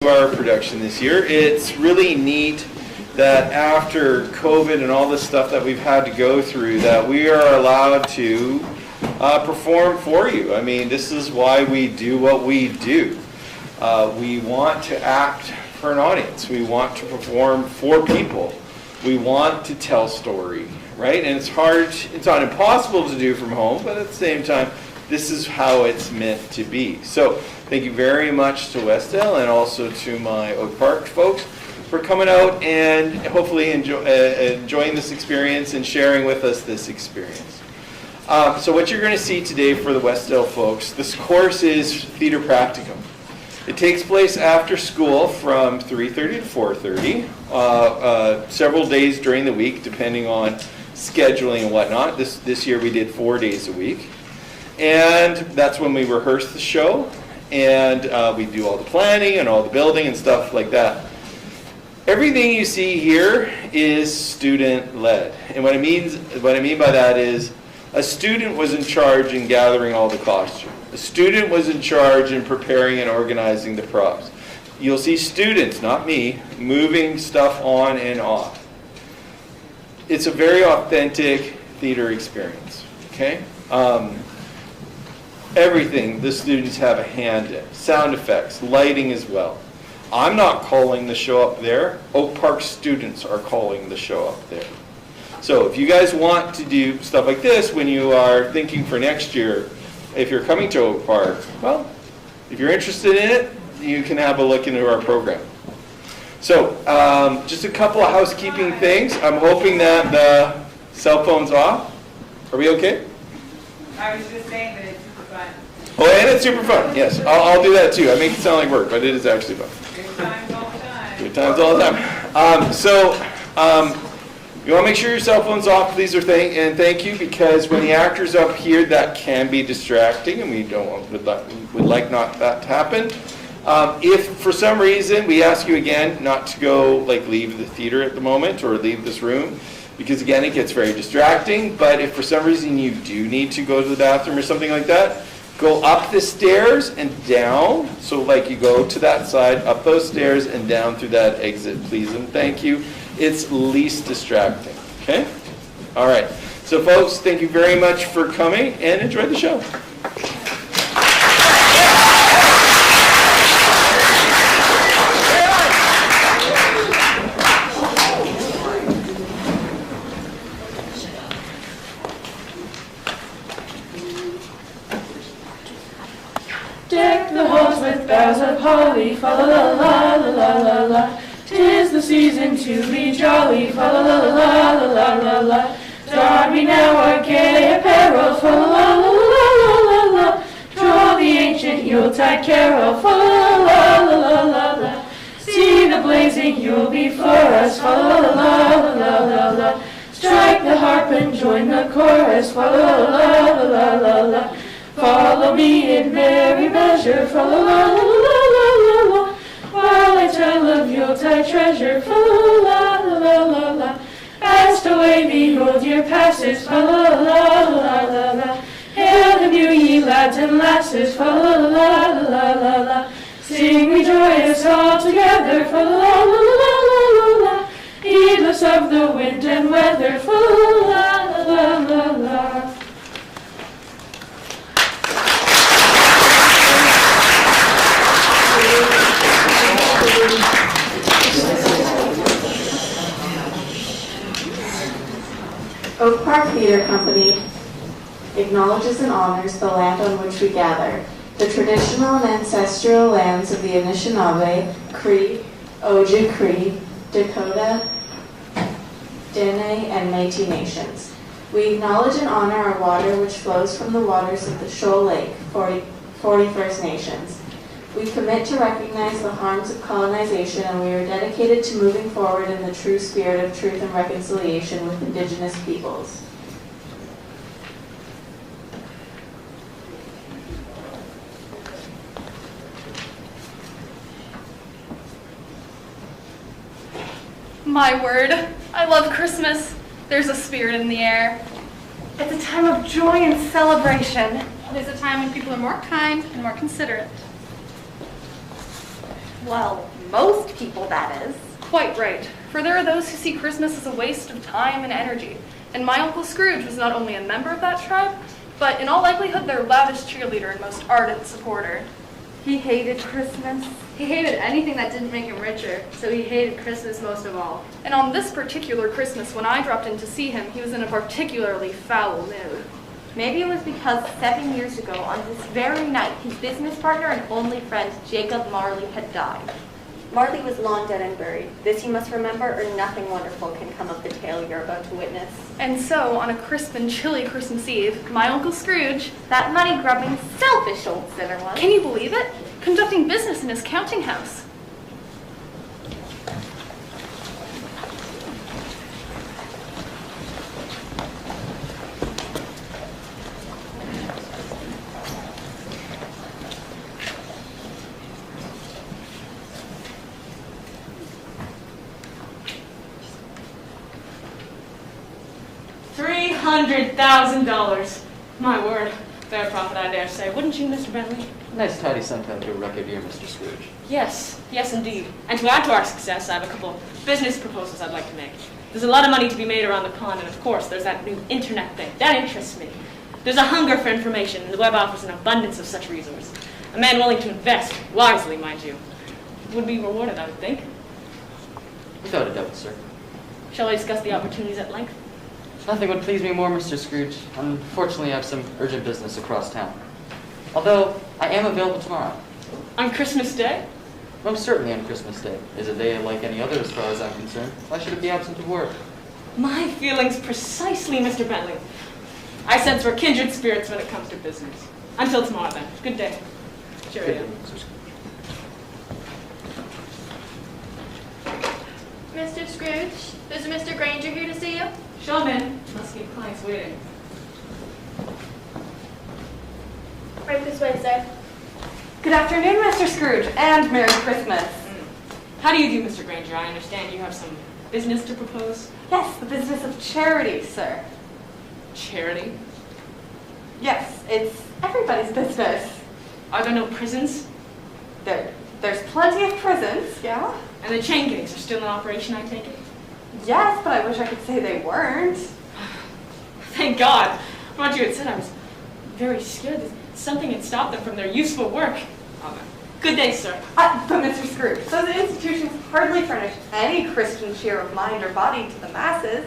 to our production this year. It's really neat that after COVID and all the stuff that we've had to go through, that we are allowed to perform for you. I mean, this is why we do what we do. We want to act for an audience. We want to perform for people. We want to tell story, right? And it's hard, it's not impossible to do from home, but at the same time, this is how it's meant to be. So thank you very much to Westdale and also to my Oak Park folks for coming out and hopefully enjoying this experience and sharing with us this experience. So what you're going to see today for the Westdale folks, this course is Theater Practicum. It takes place after school from 3:30 to 4:30, several days during the week depending on scheduling and whatnot. This year we did 4 days a week. And that's when we rehearse the show and we do all the planning and all the building and stuff like that. Everything you see here is student-led. And what I mean by that is a student was in charge in gathering all the costume. A student was in charge in preparing and organizing the props. You'll see students, not me, moving stuff on and off. It's a very authentic theater experience, okay? Everything the students have a hand in. Sound effects, lighting as well. I'm not calling the show up there. Oak Park students are calling the show up there. So if you guys want to do stuff like this when you are thinking for next year, if you're coming to Oak Park, well, if you're interested in it, you can have a look into our program. So just a couple of housekeeping things. I'm hoping that the cell phone's off. Are we okay? I was just saying that it's super fun. Oh, and it's super fun. Yes, I'll do that too. I make it sound like work, but it is actually fun. Good times all the time. Good times all the time. You want to make sure your cell phone's off, please, and thank you, because when the actor's up here, that can be distracting, and we would like not that to happen. If for some reason we ask you again not to go leave the theater at the moment or leave this room, because again it gets very distracting. But if for some reason you do need to go to the bathroom or something like that, go up the stairs and down. So you go to that side, up those stairs and down through that exit, please and thank you. It's least distracting, okay? All right. So folks, thank you very much for coming and enjoy the show. Deck the halls with boughs of holly, fa la la la la la la la. 'Tis the season to be jolly, fa la la la la la la la. Don we now our gay apparel, fa la la la la la la. Draw the ancient Yuletide carol, fa la la la la la la. See the blazing Yule before us, fa la la la la la la. Strike the harp and join the chorus, fa la la la la la la. Follow me in merry measure, fa la la la la la la. While I tell of Yuletide treasure, fa la la la la la. Fast away the old year passes, fa la la la la la. Hail the new ye lads and lasses, fa la la la la la. Sing we joyous all together, fa la la la la la. Heedless of the wind and weather, fa la la la la. Oak Park Theater Company acknowledges and honors the land on which we gather, the traditional and ancestral lands of the Anishinaabe, Cree, Oji Cree, Dakota, Dene, and Métis nations. We acknowledge and honor our water which flows from the waters of the Shoal Lake, 40 First Nations. We commit to recognize the harms of colonization, and we are dedicated to moving forward in the true spirit of truth and reconciliation with Indigenous peoples. My word, I love Christmas. There's a spirit in the air. It's a time of joy and celebration. It is a time when people are more kind and more considerate. Well, most people, that is. Quite right, for there are those who see Christmas as a waste of time and energy, and my Uncle Scrooge was not only a member of that tribe, but in all likelihood their lavish cheerleader and most ardent supporter. He hated Christmas. He hated anything that didn't make him richer, so he hated Christmas most of all. And on this particular Christmas, when I dropped in to see him, he was in a particularly foul mood. Maybe it was because 7 years ago, on this very night, his business partner and only friend, Jacob Marley, had died. Marley was long dead and buried. This you must remember, or nothing wonderful can come of the tale you're about to witness. And so, on a crisp and chilly Christmas Eve, my Uncle Scrooge, That money-grubbing, selfish old sinner was. can you believe it? Conducting business in his counting house. $300,000. My word. Fair profit, I dare say. Wouldn't you, Mr. Bentley? Nice tidy sum to a record year, Mr. Scrooge. Yes, yes indeed. And to add to our success, I have a couple of business proposals I'd like to make. There's a lot of money to be made around the pond, and of course, there's that new internet thing. That interests me. There's a hunger for information, and the web offers an abundance of such resources. A man willing to invest, wisely, mind you, would be rewarded, I would think. Without a doubt, sir. Shall I discuss the opportunities at length? Nothing would please me more, Mr. Scrooge. Unfortunately, I have some urgent business across town. Although, I am available tomorrow. On Christmas Day? Most certainly on Christmas Day. Is a day like any other as far as I'm concerned. Why should it be absent of work? My feelings precisely, Mr. Bentley. I sense we're kindred spirits when it comes to business. Until tomorrow, then. Good day. Good Cheerio. day, Mr. Scrooge. Mr. Scrooge, there's a Mr. Granger here to see you. Show him in. Must keep clients waiting. Right this way, sir. Good afternoon, Mr. Scrooge, and Merry Christmas. How do you do, Mr. Granger? I understand you have some business to propose. Yes, the business of charity, sir. Charity? Yes, it's everybody's business. Are there no prisons? There's plenty of prisons, yeah? And the chain gangs are still in operation, I take it? Yes, but I wish I could say they weren't. Thank God. From what you had said, I was very scared that something had stopped them from their useful work. Good day, sir. But Mr. Scrooge, those institutions hardly furnish any Christian cheer of mind or body to the masses.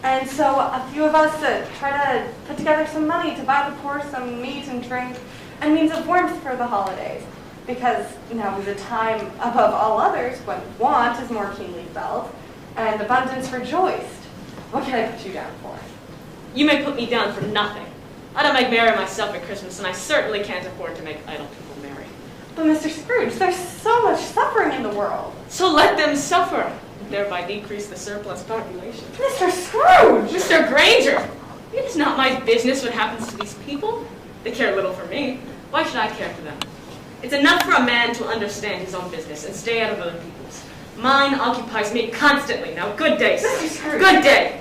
And so a few of us try to put together some money to buy the poor some meat and drink and means of warmth for the holidays. Because now is a time above all others when want is more keenly felt and abundance rejoiced. What can I put you down for? You may put me down for nothing. I don't make merry myself at Christmas, and I certainly can't afford to make idle people merry. But Mr. Scrooge, there's so much suffering in the world. So let them suffer, and thereby decrease the surplus population. Mr. Scrooge! Mr. Granger! It is not my business what happens to these people. They care little for me. Why should I care for them? It's enough for a man to understand his own business and stay out of other people's. Mine occupies me constantly. Now, good day, sir. Mr. Scrooge. Good day.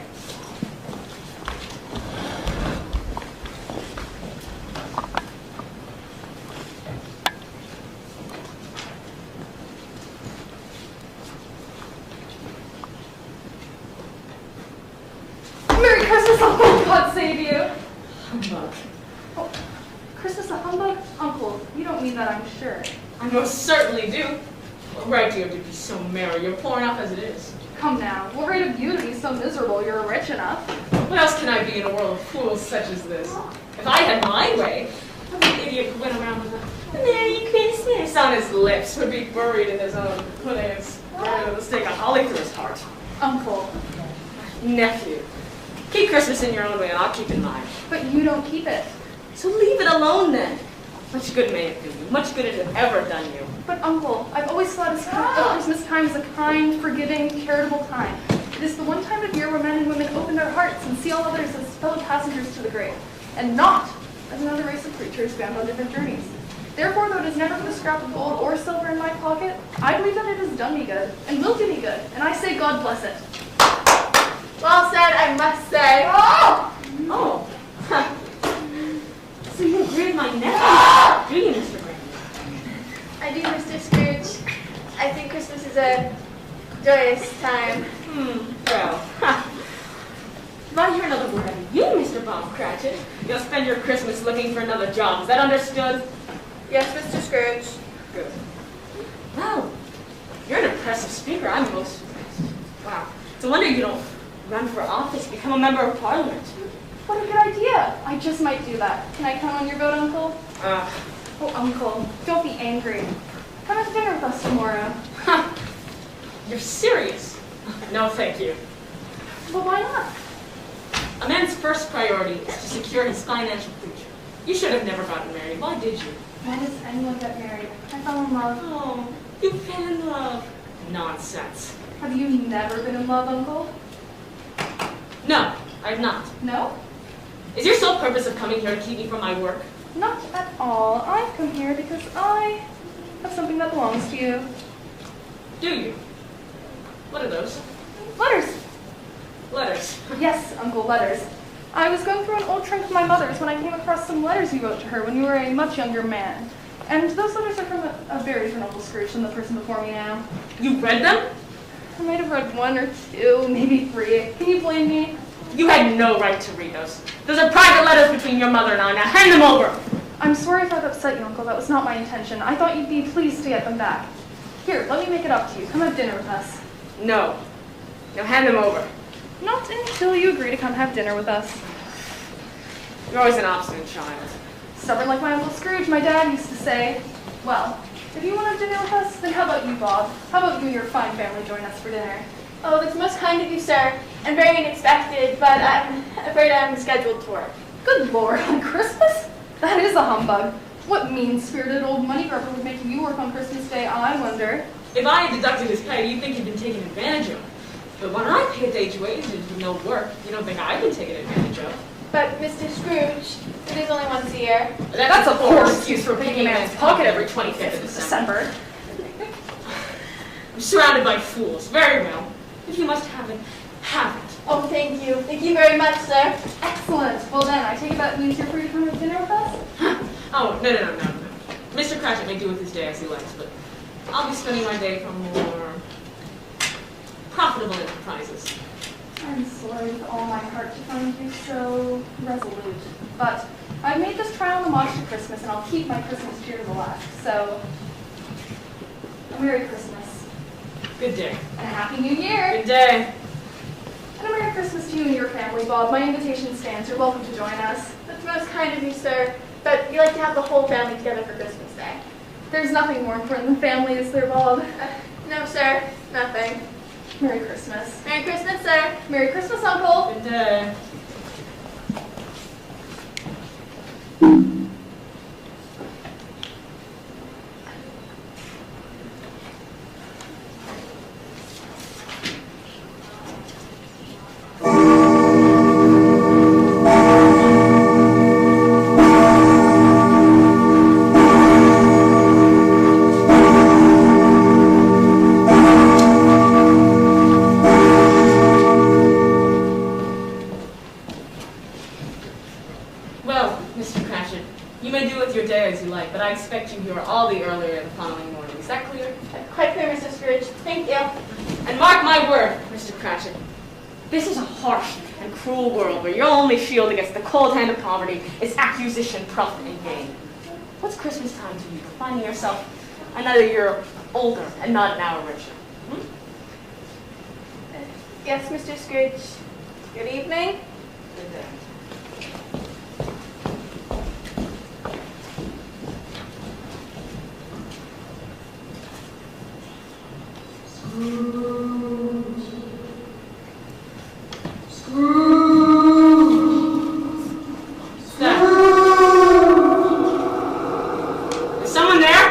Merry Christmas, Uncle! God save you! Humbug. Oh, Christmas a humbug? Uncle, you don't mean that, I'm sure. I most certainly do. What right do you have to be so merry? You're poor enough as it is. Come now, what right have you to be so miserable you're rich enough? What else can I be in a world of fools such as this? If I had my way, an idiot who went around with a Merry Christmas on his lips would be buried in his own puddings, with a stake of holly through his heart. Uncle, Nephew, keep Christmas in your own way and I'll keep in mine. but you don't keep it. So leave it alone then. Much good may it do you. Much good it has ever done you. But Uncle, I've always thought of Christmas time as a kind, forgiving, charitable time. It is the one time of year where men and women open their hearts and see all others as fellow passengers to the grave, and not as another race of creatures bound on different journeys. Therefore, though it has never put a scrap of gold or silver in my pocket, I believe that it has done me good, and will do me good, and I say God bless it. Well said, I must say. Oh. So you agree with my nephew, do you, Mr. Graham? I do, Mr. Scrooge. I think Christmas is a joyous time. Well, if I hear another word out of you, Mr. Bob Cratchit, you'll spend your Christmas looking for another job. Is that understood? Yes, Mr. Scrooge. Good. Well, you're an impressive speaker. I'm most impressed. Wow. It's a wonder you don't run for office, become a member of Parliament. What a good idea. I just might do that. Can I count on your vote, Uncle? Oh, Uncle, don't be angry. Come have dinner with us tomorrow. You're serious? No, thank you. Well, why not? A man's first priority is to secure his financial future. You should have never gotten married. Why did you? Why does anyone get married? I fell in love. Oh, you fell in love. Nonsense. Have you never been in love, Uncle? No, I've not. No? Is your sole purpose of coming here to keep me from my work? Not at all. I've come here because I have something that belongs to you. Do you? What are those? Letters. Letters. Yes, Uncle, letters. I was going through an old trunk of my mother's when I came across some letters you wrote to her when you were a much younger man. And those letters are from a very different Uncle Scrooge than the person before me now. You read them? I might have read 1 or 2, maybe 3. Can you blame me? You had no right to read those. Those are private letters between your mother and I. Now hand them over. I'm sorry if I've upset you, Uncle. That was not my intention. I thought you'd be pleased to get them back. Here, let me make it up to you. Come have dinner with us. No. Now hand them over. Not until you agree to come have dinner with us. You're always an obstinate child. Stubborn like my Uncle Scrooge, my dad used to say. Well, if you want to have dinner with us, then how about you, Bob? How about you and your fine family join us for dinner? Oh, that's most kind of you, sir, and very unexpected, but I'm afraid I'm scheduled to work. Good Lord, on Christmas? That is a humbug. What mean-spirited old money grubber would make you work on Christmas Day, I wonder? If I had deducted his pay, you'd think he'd been taken advantage of. But when I pay a day's wages with no work, you don't think I've been taken advantage of. But, Mr. Scrooge, it is only once a year. That's a poor excuse for picking a man's pocket every 25th of December. I'm surrounded by fools. Very well. If you must have it, have it. Oh, thank you. Thank you very much, sir. Excellent. Well then, I take it that means you're free to come have dinner with us? Oh, no. Mr. Cratchit may do with his day as he likes, but I'll be spending my day for more profitable enterprises. I'm sorry with all my heart to find you so resolute, but I've made this trial on the march to Christmas, and I'll keep my Christmas cheers alive. So, Merry Christmas. Good day. And a Happy New Year. Good day. And a Merry Christmas to you and your family, Bob. My invitation stands. You're welcome to join us. That's most kind of you, sir, but we like to have the whole family together for Christmas Day. There's nothing more important than family, is there, Bob? No, sir, nothing. Merry Christmas. Merry Christmas, sir. Merry Christmas, Uncle. Good day. But I expect you here all the earlier the following morning. Is that clear? Quite clear, Mr. Scrooge. Thank you. And mark my word, Mr. Cratchit, this is a harsh and cruel world where your only shield against the cold hand of poverty is acquisition, profit, and gain. What's Christmas time to you? Finding yourself another year older and not an hour richer. Yes, Mr. Scrooge. Good evening. Good day. Is someone there?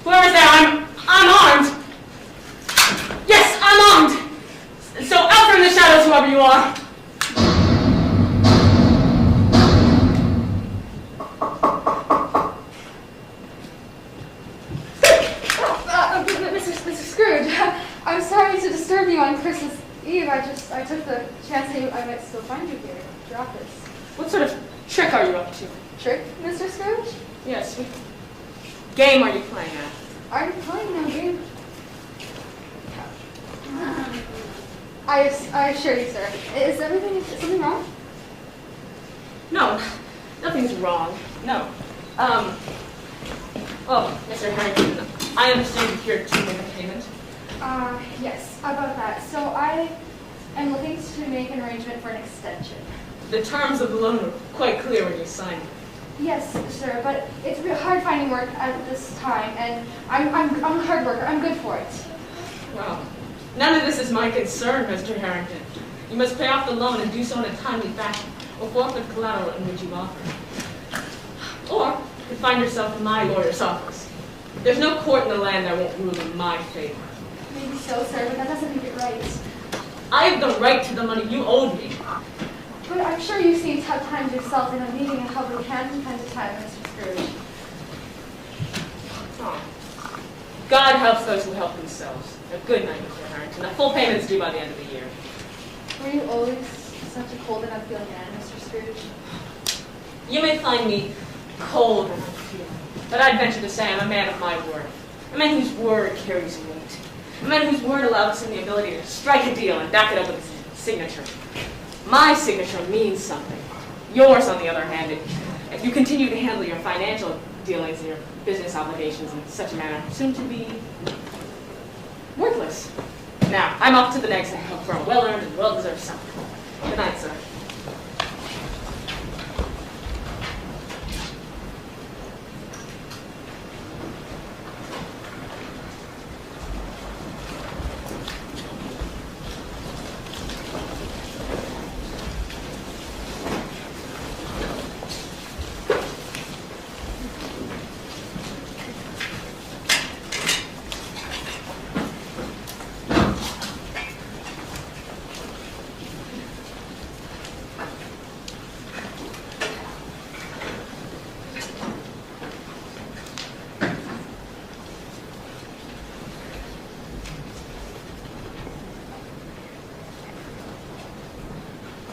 Where is there? I'm armed. Yes, I'm armed. So out from the shadows, whoever you are. Mr. Scrooge, I'm sorry to disturb you on Eve, I took the chance that I might still find you here at your office. What sort of trick are you up to? Trick, Mr. Scrooge? Yes, what game are you playing at? Are you playing no game? I assure you, sir. Is something wrong? No, nothing's wrong. No. Oh, Mr. Harrington, I understand you're here to make a payment. Yes, about that. So I am looking to make an arrangement for an extension. The terms of the loan were quite clear when you signed it. Yes, sir, but it's real hard finding work at this time, and I'm a hard worker. I'm good for it. Well, none of this is my concern, Mr. Harrington. You must pay off the loan and do so in a timely fashion, or forfeit collateral in which you've offered. Or you could find yourself in my lawyer's office. There's no court in the land that won't rule in my favor. Maybe so, sir, but that doesn't make it right. I have the right to the money you owed me. But I'm sure you seem tough times yourself, and I'm needing a helping hand from time to time, Mr. Scrooge. Oh. God helps those who help themselves. A good night, Mr. Harrington. A full payment is due by the end of the year. Were you always such a cold and unfeeling man, Mr. Scrooge? You may find me cold and unfeeling, but I'd venture to say I'm a man of my word. A man whose word carries weight. A man whose word allows him the ability to strike a deal and back it up with his signature. My signature means something. Yours, on the other hand, if you continue to handle your financial dealings and your business obligations in such a manner, soon to be worthless. Now, I'm off to the next. I hope for a well-earned and well-deserved summer. Good night, sir.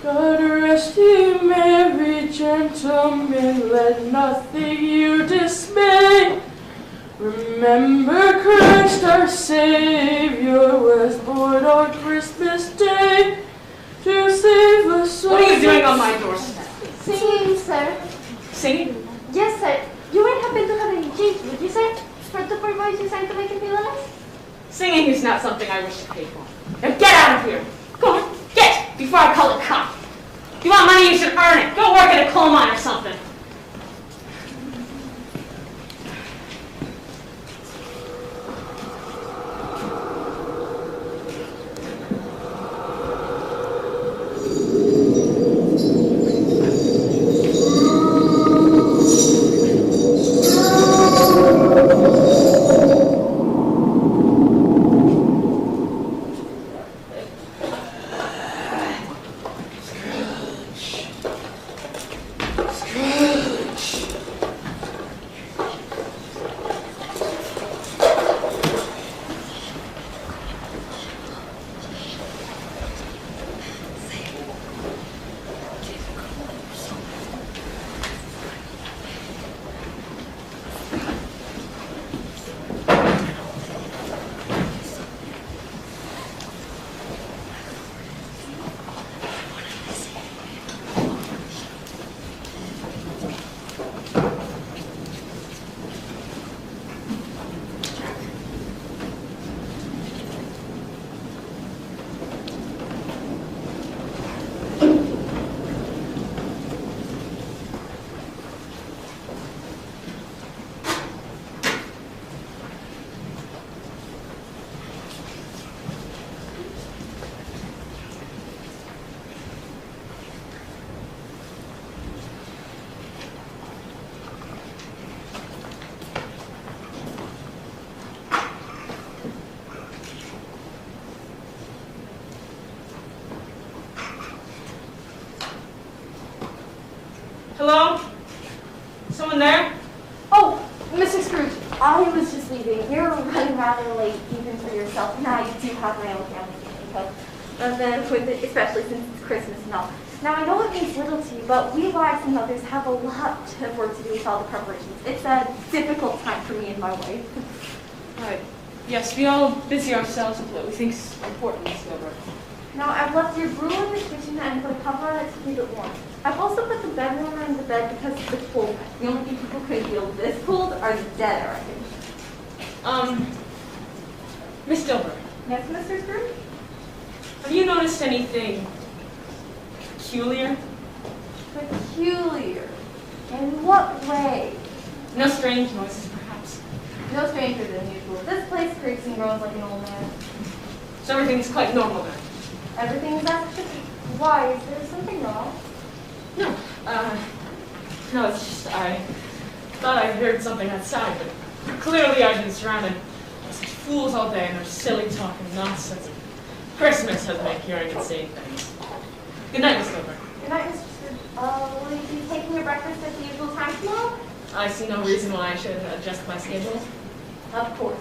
God rest ye merry gentlemen, let nothing you dismay. Remember Christ our Savior was born on Christmas Day to save us. What are you doing on my doorstep? Singing, sir. Singing? Yes, sir. You wouldn't happen to have any change, would you, sir? For the poor boys you sang to make him feel nice? Singing is not something I wish to pay for. Now get out of here! Go on, get! Before I call a cop. If you want money, you should earn it. Go work at a coal mine or something. Hello? Someone there? Oh, Mr. Scrooge, I was just leaving. You're running rather late, even for yourself, and I do have my own family to think of. especially since it's Christmas and all. Now, I know it means little to you, but we wives and mothers have a lot of work to do with all the preparations. It's a difficult time for me and my wife. Right. Yes, we all busy ourselves with what we think is important, Miss Gilbert. Now, I've left your brew in the kitchen and put a cover on it to keep it warm. I've also put the bedroom on the bed because it's the cold. The only people who can feel this cold are the dead, I reckon. Miss Gilbert, Yes, Mr. Scrooge? have you noticed anything peculiar? Peculiar. In what way? No strange noises, perhaps. No stranger than usual. This place creaks and grows like an old man. So everything's quite normal then? Everything is as it should be. Why? Is there something wrong? No, no, it's just I thought I heard something outside, but clearly I've been surrounded by such fools all day and their silly talk and nonsense. Christmas has been hearing and seeing things. Good night, Miss Gilbert. Good night, Mr. Scrooge. Will you be taking your breakfast at the usual time tomorrow? I see no reason why I should adjust my schedule. Of course.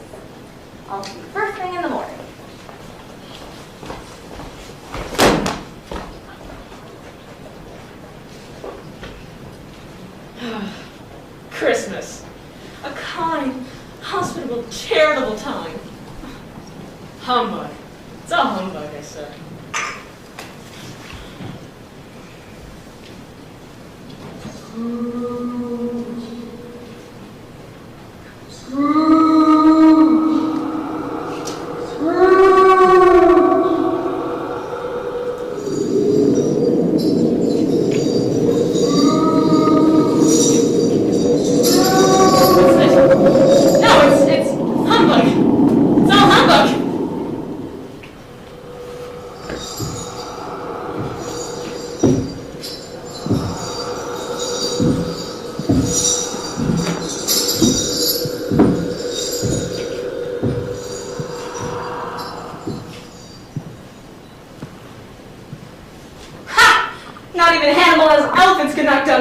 I'll see you first thing in the morning. Christmas. A kind, hospitable, charitable time. Humbug. It's all humbug, I say.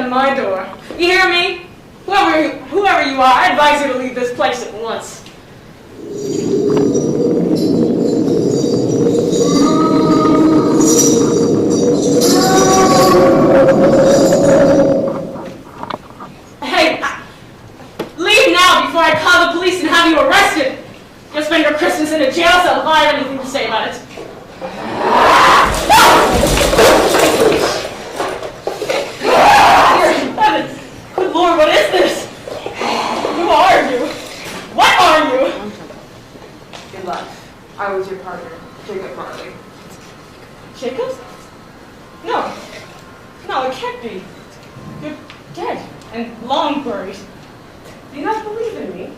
My door. You hear me? Whoever you are, I advise you to leave this place at once. Hey, leave now before I call the police and have you arrested. You'll spend your Christmas in a jail cell if I have anything to say about it. Good Lord, what is this? Who are you? What are you? In life, I was your partner, Jacob Marley. Jacob? No, it can't be. You're dead and long buried. Do you not believe in me?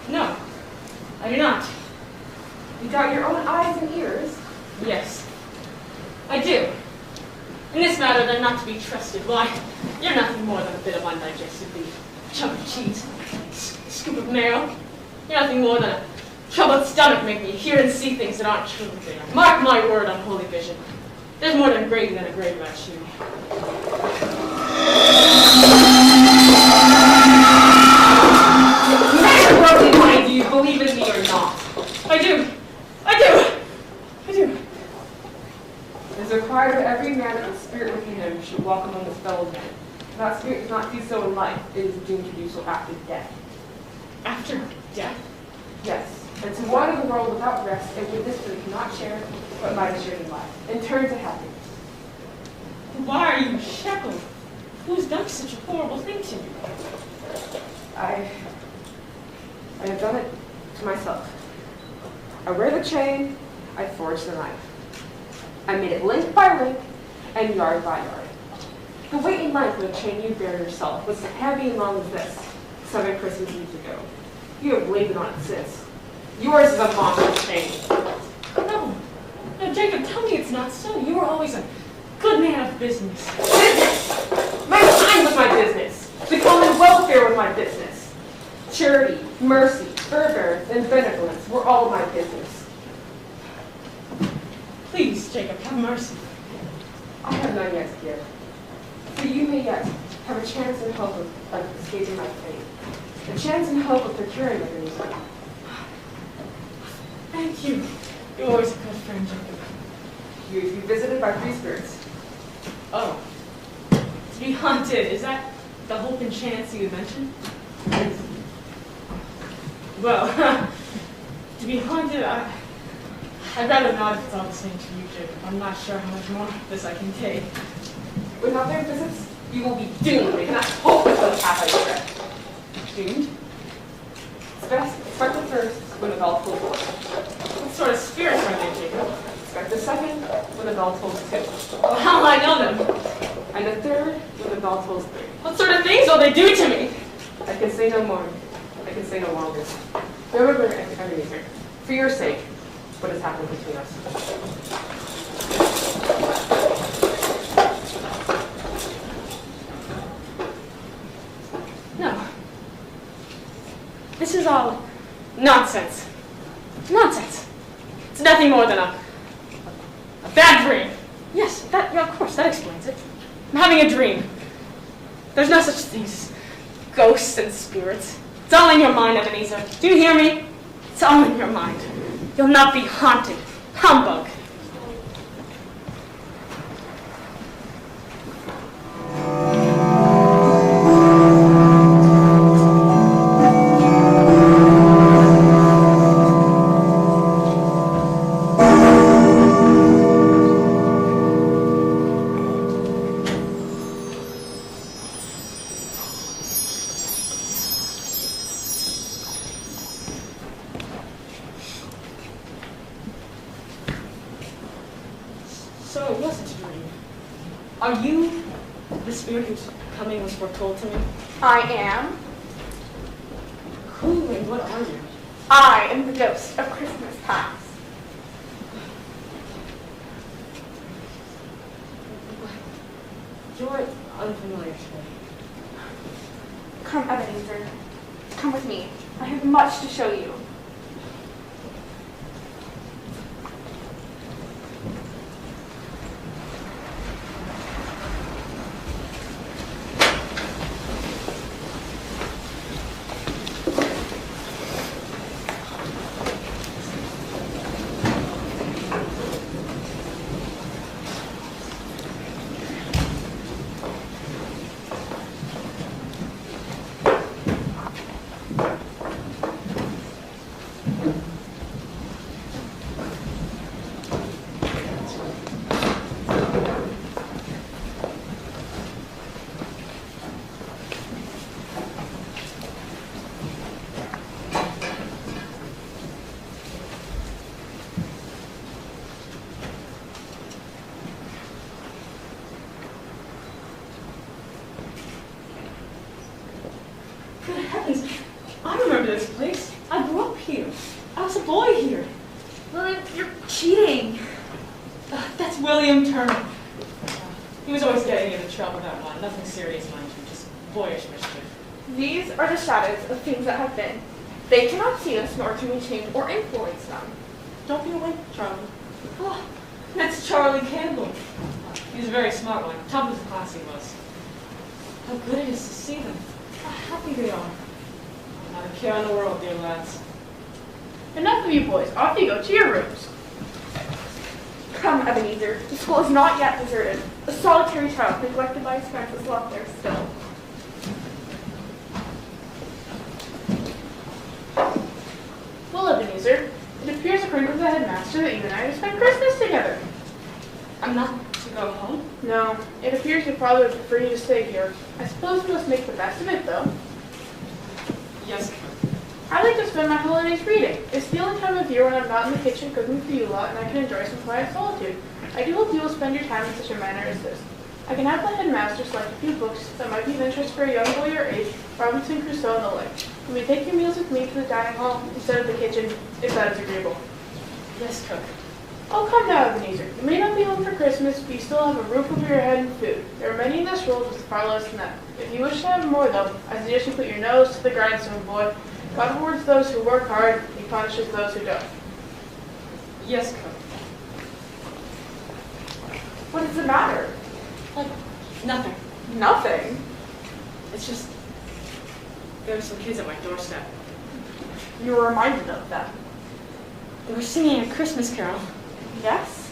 No, I do not. You got your own eyes and ears. Yes, I do. In this matter, they're not to be trusted. Why, you're nothing more than a bit of undigested beef, a chunk of cheese, a scoop of marrow. You're nothing more than a troubled stomach making you hear and see things that aren't truly there. Mark my word on holy vision. There's more than gravy than a grave about you. Mr. Broken mind, do you believe in me or not? I do. It is required of every man that the spirit within him should walk among his fellow men. If that spirit does not do so in life, it is doomed to do so after death. After death? Yes, and to wander the world without rest and witness that it cannot share, but might have shared in life, and turn to happiness. Why are you shackled? Who's done such a horrible thing to you? I have done it to myself. I wear the chain, I forge the knife. I made it link by link and yard by yard. The weight and length of the chain you bear yourself was as heavy and long as this, 7 Christmas Eves ago. You have labored on it since. Yours is a monstrous chain. No, Jacob, tell me it's not so. You were always a good man of business. Business! My time was my business. The common welfare was my business. Charity, mercy, forbearance, and benevolence were all my business. Please, Jacob, have mercy. I have none yet to give. So you may yet have a chance and hope of escaping my fate. A chance and hope of procuring a new life. Thank you. You're always a good friend, Jacob. You'd be visited by three spirits. Oh. To be haunted, is that the hope and chance you had mentioned? Well, to be haunted, I'd rather not if it's all the same to you, Jacob. I'm not sure how much more of this I can take. Without their visits, you will be doomed. We cannot hope for the path I direct. Doomed? Expect the first when the bell tolls 1. What sort of spirits are they, Jacob? Expect the second when the bell tolls 2. Well, how will I know them? And the third when the bell tolls 3. What sort of things will they do to me? I can say no more. I can say no longer. Remember, Ebenezer, for your sake, what has happened between us. No. This is all nonsense. Nonsense. It's nothing more than a bad dream. Yes, yeah, of course, that explains it. I'm having a dream. There's no such things as ghosts and spirits. It's all in your mind, Ebenezer. Do you hear me? It's all in your mind. You'll not be haunted. Humbug. So it wasn't a dream. Are you the spirit whose coming was foretold to me? I am. Who and what are you? I am the ghost of Christmas past. You're unfamiliar to me. Come, Ebenezer. Come with me. I have much to show you. Good heavens, I remember this place. I grew up here. I was a boy here. Well, you're cheating. That's William Turner. He was always getting into trouble, that one. Nothing serious, mind you, just boyish mischief. These are the shadows of things that have been. They cannot see us, nor can we change or influence them. Don't be awake, Charlie. Oh, that's Charlie Campbell. He's a very smart one. Top of his class he was. How good it is to see them. How happy they are. Not a care in the world, dear lads. Enough of you boys. Off you go to your rooms. Come, Ebenezer. The school is not yet deserted. A solitary child neglected by his parents is left there still. Well, Ebenezer, it appears according to the headmaster that you and I have spent Christmas together. I'm not to go home? No, it appears your father would prefer you to stay here. I suppose we must make the best of it, though. Yes. I like to spend my holidays reading. It's the only time of year when I'm not in the kitchen cooking for you lot and I can enjoy some quiet solitude. I do hope you will spend your time in such a manner as this. I can have the headmaster select a few books that might be of interest for a young boy your age, Robinson Crusoe and the like. You may take your meals with me to the dining hall instead of the kitchen, if that is agreeable. Yes, cook. Oh, come now, Ebenezer. You may not be home for Christmas, but you still have a roof over your head and food. There are many in this world with far less than that. If you wish to have more, though, I suggest you put your nose to the grindstone, boy. God rewards those who work hard, He punishes those who don't. Yes, cook. What is the matter? Like, nothing. Nothing. It's just, there were some kids at my doorstep. You were reminded of them. They were singing a Christmas carol. Yes?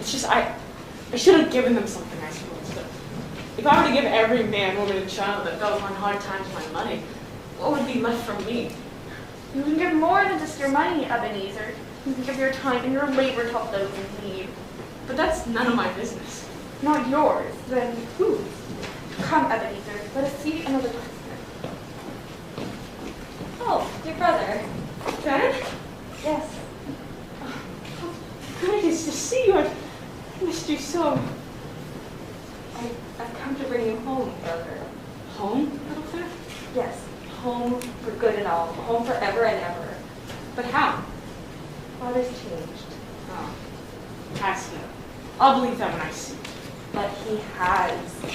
It's just, I should have given them something, I suppose. But if I were to give every man, woman, and child that goes on hard times my money, what would be left from me? You can give more than just your money, Ebenezer. You can give your time and your labor to help those in need. But that's none of my business. Not yours, then whose? Come, Ebenezer, let us see another prisoner. Oh, dear brother. Ben? Yes. How good it is to see you. I've missed you so. I've come to bring you home, brother. Home, little Fair? Yes, home for good and all, home forever and ever. But how? Father's changed, Oh, has he? I'll believe that when I see it. but he has.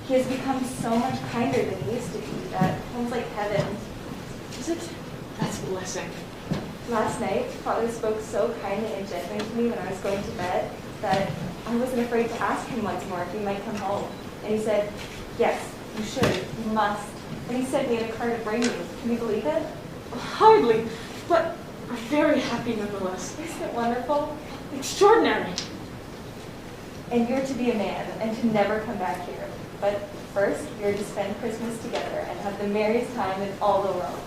He has become so much kinder than he used to be, that home's like heaven. Is it? That's a blessing. Last night, Father spoke so kindly and gently to me when I was going to bed that I wasn't afraid to ask him once more if he might come home. And he said, yes, you should, you must. And he sent me in a car to bring you. Can you believe it? Hardly, but I'm very happy nonetheless. Isn't it wonderful? Extraordinary. And you're to be a man and to never come back here. But first, you're to spend Christmas together and have the merriest time in all the world.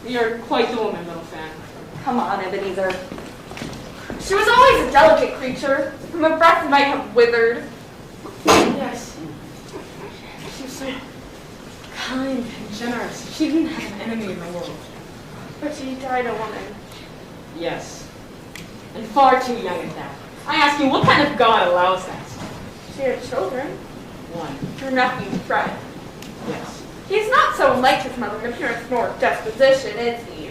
You're quite the woman, little Fan. Come on, Ebenezer. She was always a delicate creature. From a breath might have withered. Yes. She was so kind and generous. She didn't have an enemy in the world. But she died a woman. Yes. And far too young at that. I ask you, what kind of God allows that? She had children. One. Her nephew, Fred. Yes. He's not so unlike his mother in appearance nor disposition, is he?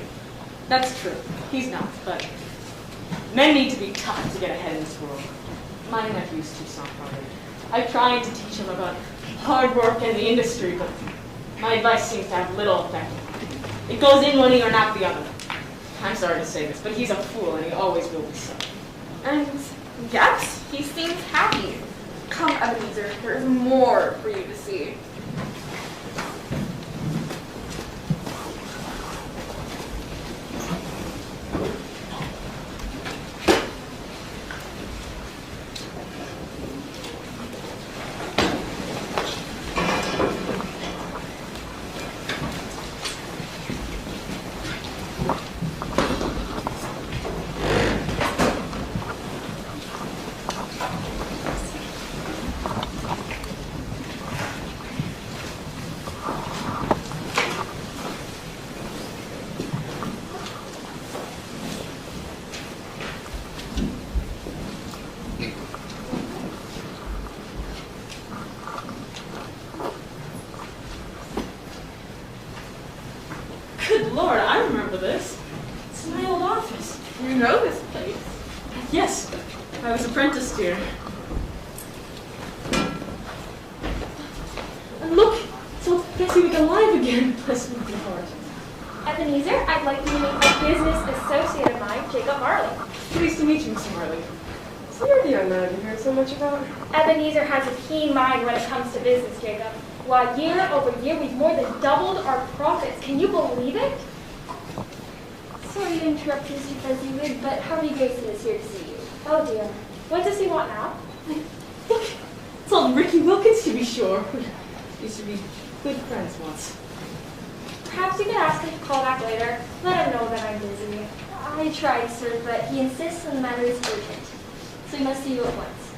That's true. He's not, but men need to be tough to get ahead in this world. My nephew's too soft-hearted. I tried to teach him about hard work and the industry, but my advice seems to have little effect. It goes in one ear and out the other. I'm sorry to say this, but he's a fool and he always will be so. And yes, he seems happy. Come, Ebenezer, there is more for you to see. Good Lord, I remember this. It's my old office. You know this place. Yes, I was apprenticed here. And look, it's old Fezziwig alive again. Bless my heart. Ebenezer, I'd like you to meet a business associate of mine, Jacob Marley. Pleased to meet you, Mr. Marley. So you're the young man you heard so much about? Ebenezer has a keen mind when it comes to business, Jacob. Why, year over year, we've more than doubled our profits. Can you believe it? Sorry to interrupt you, Mr. Fezziwig, but Harvey Grayson is here to see you. Oh dear. What does he want now? Look, it's old Ricky Wilkins, to be sure. We used to be good friends once. Perhaps you could ask him to call back later. Let him know that I'm busy. I tried, sir, but he insists on the matter is urgent. So he must see you at once.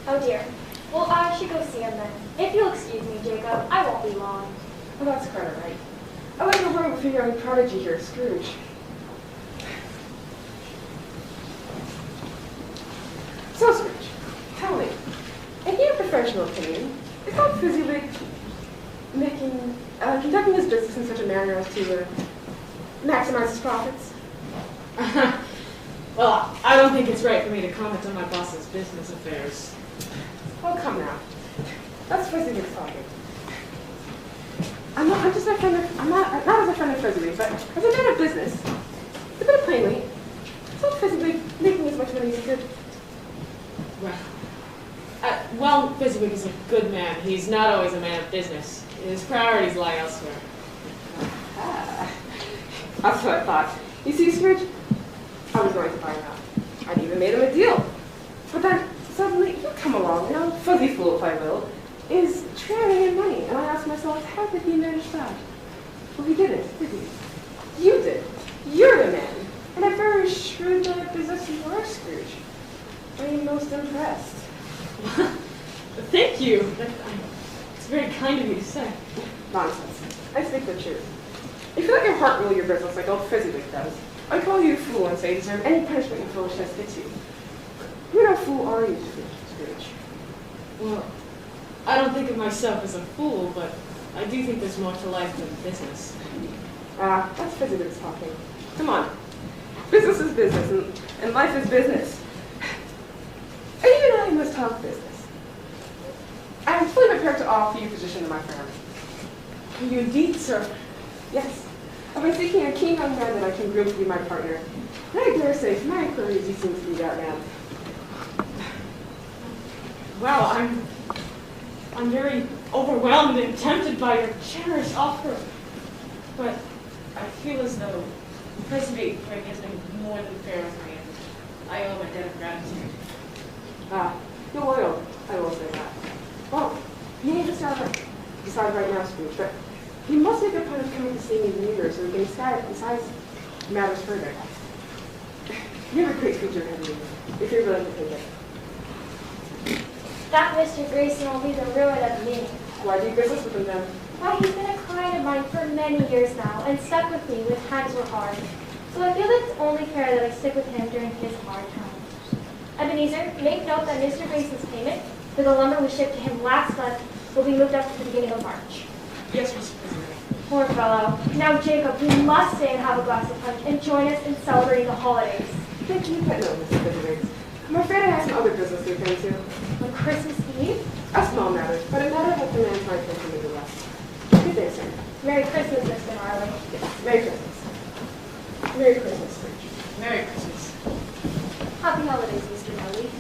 Oh dear. Well, I should go see him then. If you'll excuse me, Jacob, I won't be long. Well, that's quite all right. I went to work with your young prodigy here, Scrooge. So, Scrooge, tell me, in your professional opinion, is not Fezziwig conducting his business in such a manner as to maximize his profits? Well, I don't think it's right for me to comment on my boss's business affairs. Oh, come now. That's Fezziwig's talking. I'm not as a friend of Fezziwig, but as a man of business, to put it plainly, it's not Fezziwig making as much money as he could. Well, Fezziwig is a good man. He's not always a man of business. His priorities lie elsewhere. Ah, that's what I thought. You see, Scrooge, I was going to find out. I'd even made him a deal. But then, fuzzy fool, if I will, is drowning in money. And I ask myself, how did he manage that? Well, he didn't, did he? You did. You're the man. And a very shrewd man of business you are, Scrooge. I am most impressed. Thank you. It's very kind of you to say. Nonsense. I speak the truth. If you let your heart rule your business like old Fezziwig does, I call you a fool and say you deserve any punishment your foolishness fits you. What kind of fool are you, Scrooge? Well, I don't think of myself as a fool, but I do think there's more to life than business. Ah, that's Fezziwig's talking. Come on. Business is business, and life is business. And you and I must talk business. I am fully prepared to offer you a position in my firm. Are you indeed, sir? Yes. I've been seeking a keen young man that I can groom to be my partner. And I dare say, from my inquiries, he seems to be that man. Well, I'm very overwhelmed and tempted by your generous offer. But I feel as though the Fezziwig break has been more than fair with me, and I owe him a debt of gratitude. Ah, you're loyal. I will say that. Well, you need to decide right now, Scrooge, but you must make a point of coming to see me later so we can decide matters further. You have a great future ahead of you, if you're willing to take it. That Mr. Grayson will be the ruin of me. Why do you business with him then? Why, he's been a client of mine for many years now and stuck with me when times were hard. So I feel it's only fair that I stick with him during his hard times. Ebenezer, make note that Mr. Grayson's payment for the lumber we shipped to him last month will be moved up to the beginning of March. Yes, Mr. President. Poor fellow. Now, Jacob, you must stay and have a glass of punch and join us in celebrating the holidays. Thank you, but no, Mr. Fezziwig. I'm afraid I have some other business to attend to. On Christmas Eve? A small matter, but a matter that demands my attention to the rest. Good day, sir. Merry Christmas, Mr. Marley. Yes, Merry Christmas. Merry Christmas, Scrooge. Merry Christmas. Happy holidays, Mr. Marley.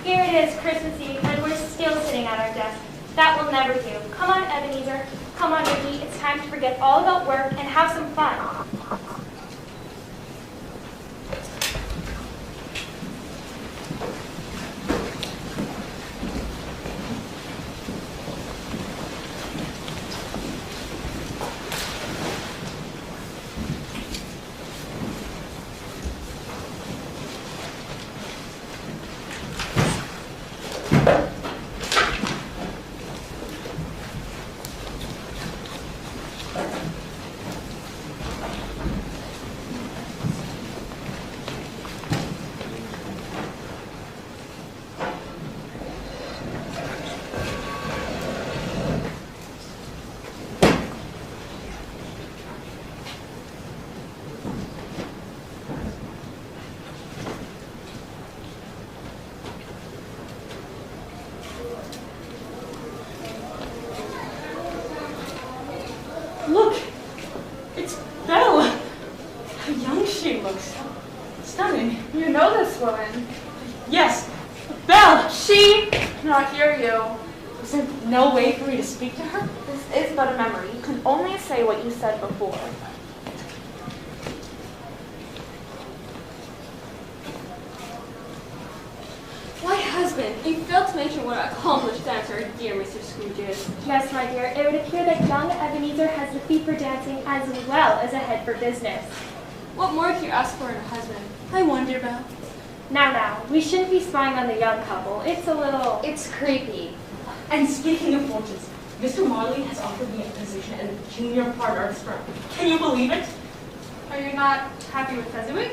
Here it is, Christmas Eve, and we're still sitting at our desk. That will never do. Come on, Ebenezer. Come on, Ricky. It's time to forget all about work and have some fun. Look! It's Belle! How young she looks. Stunning. You know this woman. Yes! Belle! She cannot hear you. Is there no way for me to speak to her? This is but a memory. You can only say what you said before. My husband, you failed to mention what an accomplished dancer dear Mr. Scrooge is. Yes, my dear, it would appear that young Ebenezer has the feet for dancing as well as a head for business. What more do you ask for in a husband? I wonder, Belle. Now, we shouldn't be spying on the young couple. It's a little... It's creepy. And speaking of fortunes, Mr. Marley has offered me a position in the junior partner of his firm. Can you believe it? Are you not happy with Fezziwig?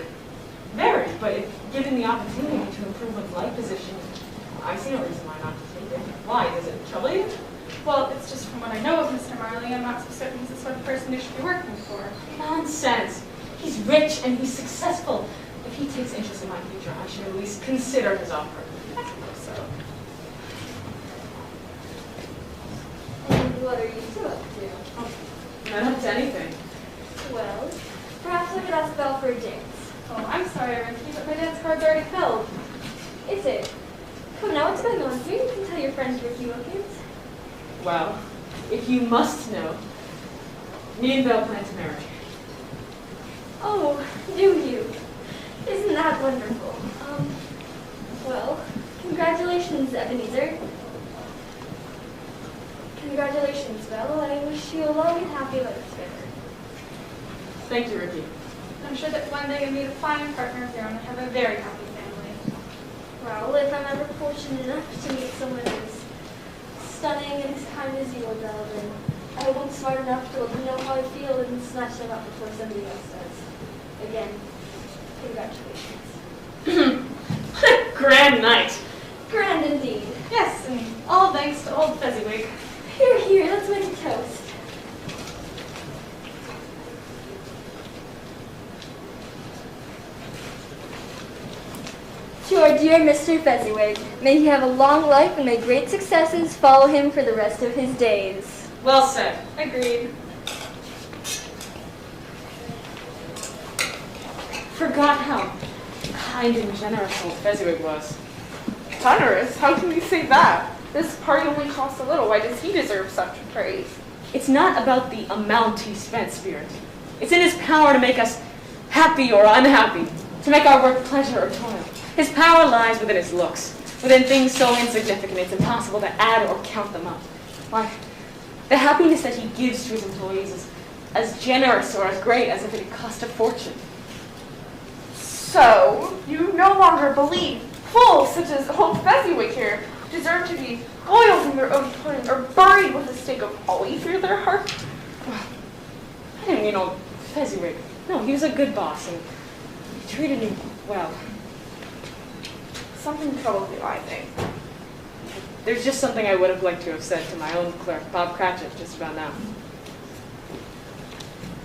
Very, but if given the opportunity to improve one's life position, I see no reason why not to take it. Why? Does it trouble you? Well, it's just from what I know of Mr. Marley, I'm not so certain he's the sort of person you should be working for. Nonsense. He's rich and he's successful. If he takes interest in my future, I should at least consider his offer. I suppose so. And what are you two up to? Not up to anything. Well, perhaps I could ask Belle for a dance. Oh, I'm sorry, Ricky, but my dance card's already filled. Is it? Come now, what's going on here? You can tell your friends Ricky Wilkins. Well, if you must know, me and Belle plan to marry. Oh, do you? Isn't that wonderful? Well, congratulations, Ebenezer. Congratulations, Belle. I wish you a long and happy life together. Thank you, Ricky. I'm sure that one day you'll meet a fine partner of your own and have a very happy family. Well, if I'm ever fortunate enough to meet someone as stunning and as kind as you are, Belle, then I hope I'm smart enough to let them know how I feel and snatch them up before somebody else does. Again, congratulations. What a grand night. Grand indeed. Yes, and all thanks to old Fezziwig. Here, here, let's make a toast. To our dear Mr. Fezziwig, may he have a long life and may great successes follow him for the rest of his days. Well said. Agreed. Forgot how kind and generous old Fezziwig was. Generous? How can you say that? This party only costs a little. Why does he deserve such praise? It's not about the amount he spent, Spirit. It's in his power to make us happy or unhappy, to make our work pleasure or toil. His power lies within his looks, within things so insignificant it's impossible to add or count them up. Why, the happiness that he gives to his employees is as generous or as great as if it had cost a fortune. So, you no longer believe fools such as old Fezziwig here deserve to be boiled in their own pudding or buried with a stake of holly through their heart? I didn't mean old Fezziwig. No, he was a good boss, and he treated me well. Something troubles you, I think. There's just something I would have liked to have said to my own clerk, Bob Cratchit, just about now.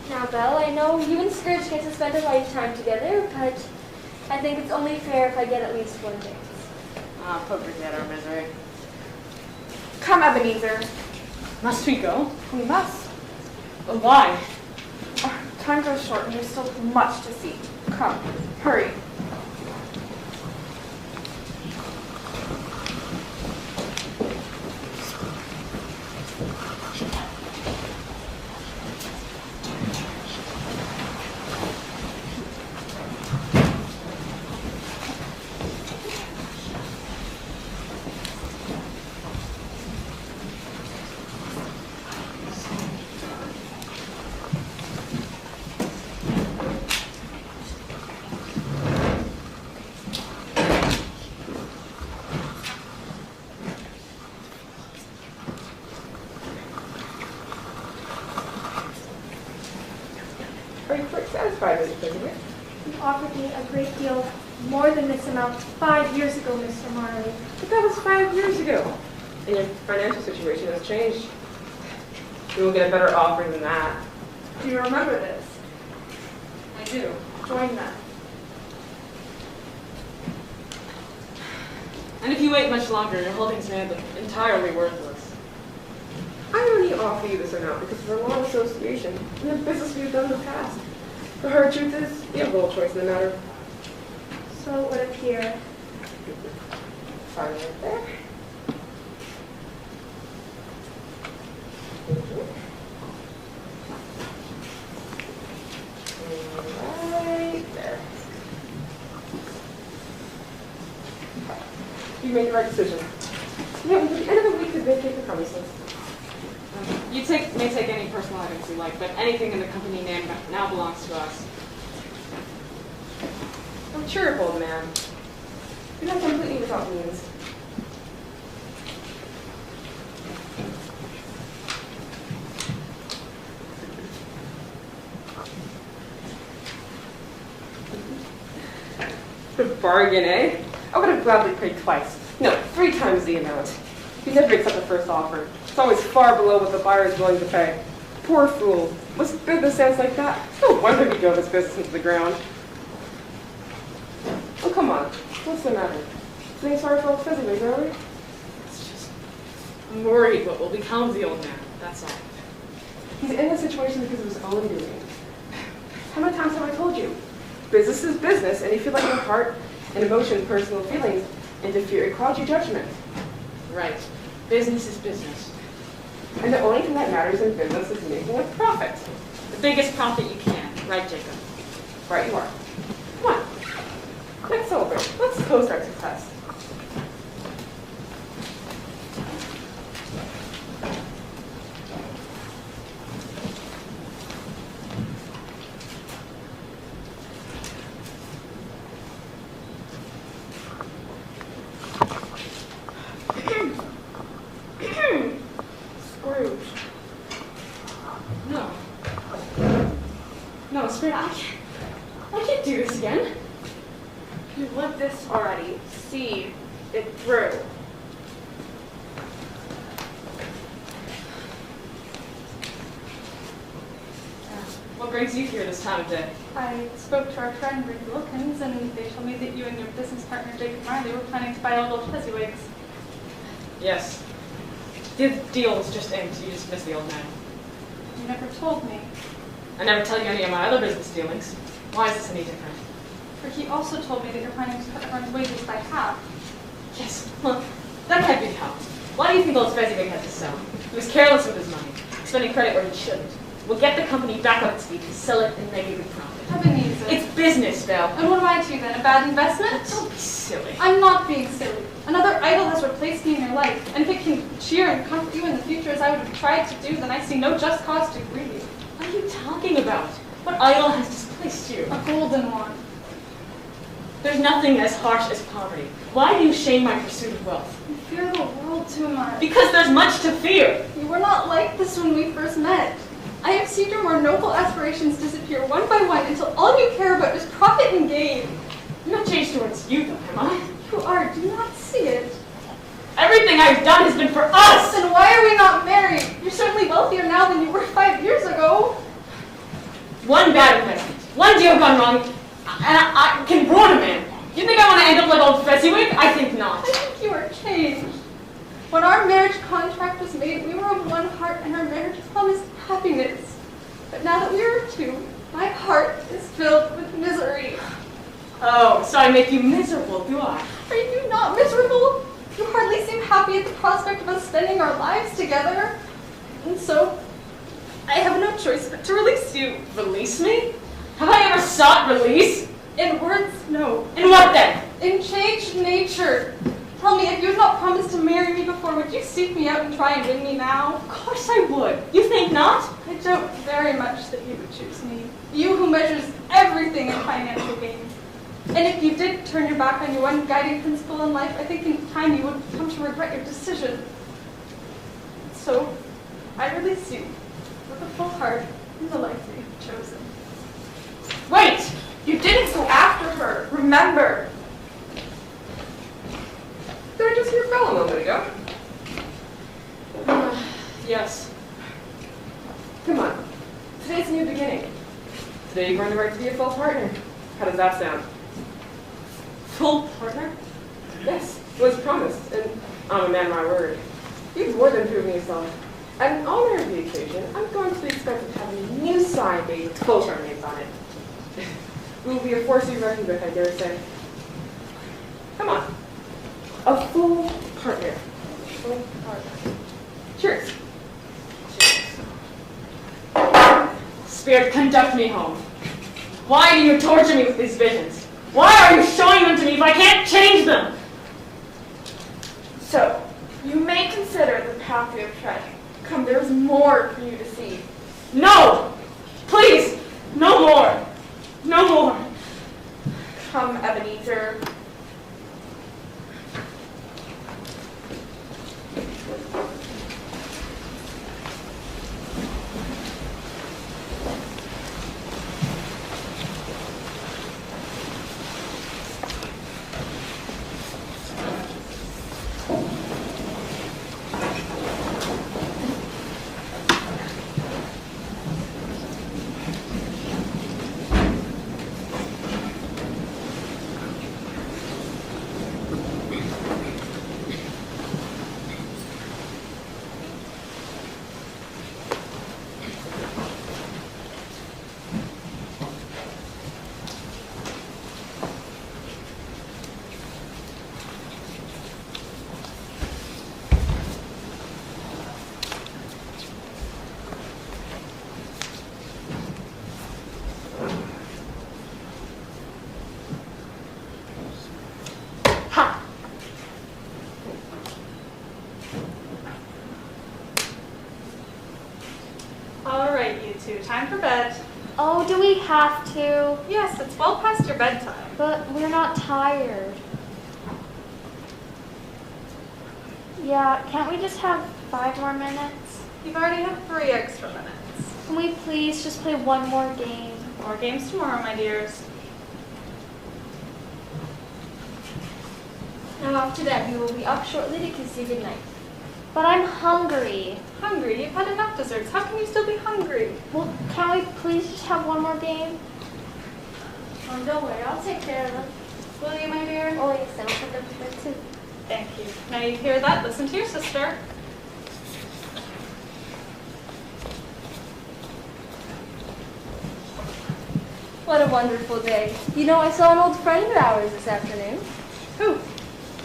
Now, Belle, I know you and Scrooge get to spend a lifetime together, but I think it's only fair if I get at least one dance. Ah, put forget our misery. Come, Ebenezer. Must we go? We must. But why? Our times are short and there's still much to see. Come, hurry. Are you quite satisfied with it, isn't it? You offered me a great deal more than this amount 5 years ago, Mr. Marley. But that was 5 years ago. And your financial situation has changed. You will get a better offer than that. Do you remember this? I do. Join them. And if you wait much longer, your holdings may end up entirely worthless. I only offer you this amount because of our long association and the business we've done in the past. The hard truth is, you have little choice in the matter. So it would appear. Sign right there. Right there. You made the right decision. Yeah, at the end of the week to vacate the premises. You may take any personal items you like, but anything in the company name now belongs to us. I'm cheerful, old man. You're not completely without means. The bargain, eh? I would have gladly paid twice. No, 3 times the amount. You never accept the first offer. It's always far below what the buyer is willing to pay. Poor fool. What's business sense like that? No wonder he drove his business into the ground. Oh, come on. What's the matter? Saying sorry for old Fezziwig, are we? It's just, I'm worried what will become of the old man, that's all. He's in this situation because of his own doing. How many times have I told you? Business is business, and if you let your heart and emotion, personal feelings interfere, it clouds your judgment. Right. Business is business. And the only thing that matters in business is making a profit. The biggest profit you can, right, Jacob? Right, you are. Come on. Let's celebrate. Let's toast our success. Scrooge. No. No, Spirit, I can't do this again. You've lived this already. See it through. What brings you here this time of day? I spoke to our friend Rick Wilkins, and they told me that you and your business partner Jacob Marley were planning to buy all those fezziwigs. Yes. The deal was just inked. You just missed the old man. You never told me. I never tell you any of my other business dealings. Why is this any different? For he also told me that you're planning to cut everyone's wages by half. Yes, well, that can't be helped. Why do you think old Fezziwig had to sell? He was careless with his money, spending credit where he shouldn't. We'll get the company back on its feet and sell it and make a good profit. Ebenezer. It's business, Belle. And what am I to you then? A bad investment? Don't be silly. I'm not being silly. Another idol has replaced me in your life, and if it can cheer and comfort you in the future as I would have tried to do, then I see no just cause to grieve. What are you talking about? What idol has displaced you? A golden one. There's nothing as harsh as poverty. Why do you shame my pursuit of wealth? You fear the world too much. Because there's much to fear. You were not like this when we first met. I have seen your more noble aspirations disappear one by one until all you care about is profit and gain. I'm not changed towards you, though, am I? You are. Do you not see it? Everything I've done has been for us! Then why are we not married? You're certainly wealthier now than you were 5 years ago. One bad investment, one deal gone wrong, and I can ruin a man. You think I want to end up like old Fezziwig? I think not. I think you are changed. When our marriage contract was made, we were of one heart and our marriage promised happiness. But now that we are two, my heart is filled with misery. Oh, so I make you miserable, do I? Are you not miserable? You hardly seem happy at the prospect of us spending our lives together. And so, I have no choice but to release you. Release me? Have I ever sought release? In words, no. In what then? In changed nature. Tell me, if you had not promised to marry me before, would you seek me out and try and win me now? Of course I would. You think not? I doubt very much that you would choose me. You who measures everything in financial gain. And if you did turn your back on your one guiding principle in life, I think in time you would come to regret your decision. So, I release you with a full heart in the life that you've chosen. Wait! You didn't go after her. Remember. Did I just hear Belle a moment ago? Yes. Come on. Today's a new beginning. Today you're going to right to be a full partner. How does that sound? Full partner? Yes, it was promised, and I'm a man of my word. You've more than proven yourself. And in honor of the occasion, I'm going to the expense of having a new sign made with both our names on it. It will be a force to be reckoned with, I dare say. Come on. A full partner. Full partner. Cheers. Spirit, conduct me home. Why do you torture me with these visions? Why are you showing them to me if I can't change them? So, you may consider the path you have tread. Come, there is more for you to see. No! Please! No more! No more! Come, Ebenezer. bed. Oh, do we have to? Yes, it's well past your bedtime. But we're not tired. Yeah, can't we just have 5 more minutes? You've already had 3 extra minutes. Can we please just play one more game? More games tomorrow, my dears. Now after that, we will be up shortly to kiss you goodnight. But I'm hungry. Hungry? You've had enough desserts. How can you still be hungry? Well, can we please just have one more game? Oh, don't worry, I'll take care of them. Will you, my dear? Oh yes, I'll put them to bed too. Thank you. Now you hear that? Listen to your sister. What a wonderful day. You know, I saw an old friend of ours this afternoon. Who?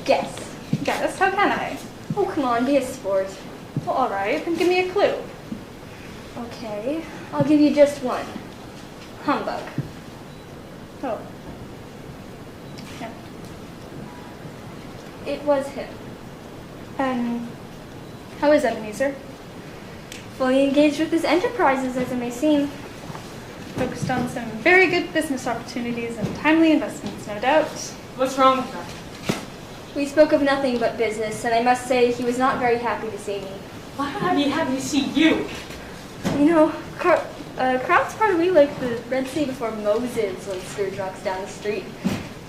Guess. Guess? How can I? Oh, come on, be a sport. Well, all right. Then give me a clue. Okay, I'll give you just one. Humbug. Oh. Yeah. It was him. And how is Ebenezer? Fully engaged with his enterprises, as it may seem. Focused on some very good business opportunities and timely investments, no doubt. What's wrong with that? We spoke of nothing but business, and I must say he was not very happy to see me. Why would he have me see you? You know, crowds probably like the Red Sea before Moses when Scrooge walks down the street.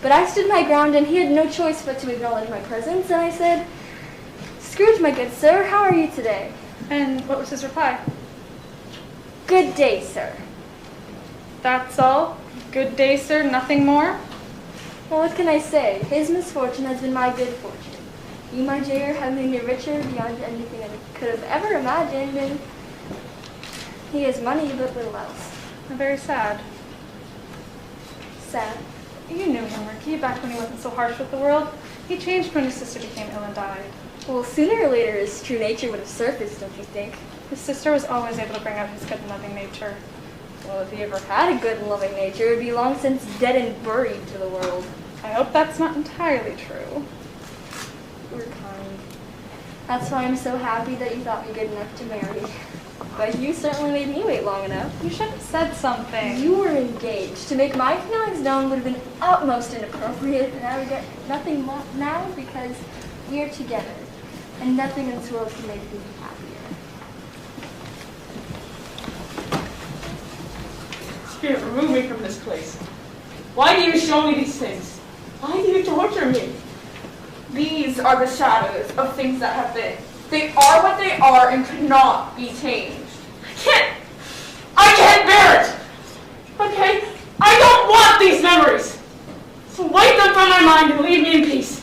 But I stood my ground, and he had no choice but to acknowledge my presence, and I said, "Scrooge, my good sir, how are you today?" And what was his reply? "Good day, sir." That's all? Good day, sir, nothing more? Well, what can I say? His misfortune has been my good fortune. You, my dear, have made me richer beyond anything I could have ever imagined, and he has money but little else. Very sad. Sad. You knew him, Ricky, back when he wasn't so harsh with the world. He changed when his sister became ill and died. Well, sooner or later his true nature would have surfaced, don't you think? His sister was always able to bring out his good and loving nature. Well, if he ever had a good and loving nature, it would be long since dead and buried to the world. I hope that's not entirely true. You're kind. That's why I'm so happy that you thought me good enough to marry. But you certainly made me wait long enough. You should have said something. You were engaged. To make my feelings known would have been utmost inappropriate, and I regret nothing more now because we are together, and nothing in this world can make me happier. Spirit, remove me from this place. Why do you show me these things? Why do you torture me? These are the shadows of things that have been. They are what they are and could not be changed. I can't bear it! Okay? I don't want these memories! So wipe them from my mind and leave me in peace.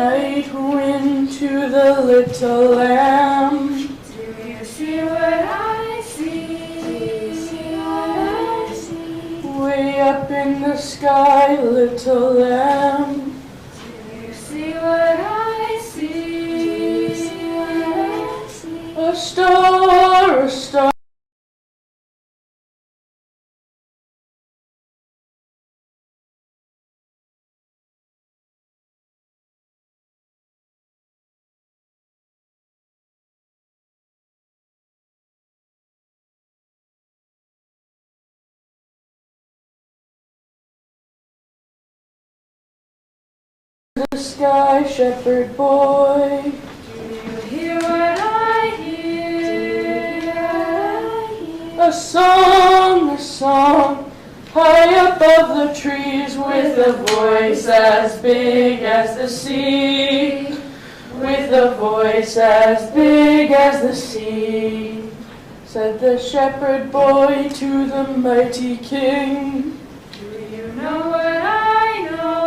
Night wind to the little lamb. Do you see what I see? Do you see what I see? Way up in the sky, little lamb. Do you see what I see? Do you see what I see? A star, a star. The sky, shepherd boy. Do you hear what I hear? A song, high above the trees with a voice as big as the sea. with a voice as big as the sea, said the shepherd boy to the mighty king. Do you know what I know?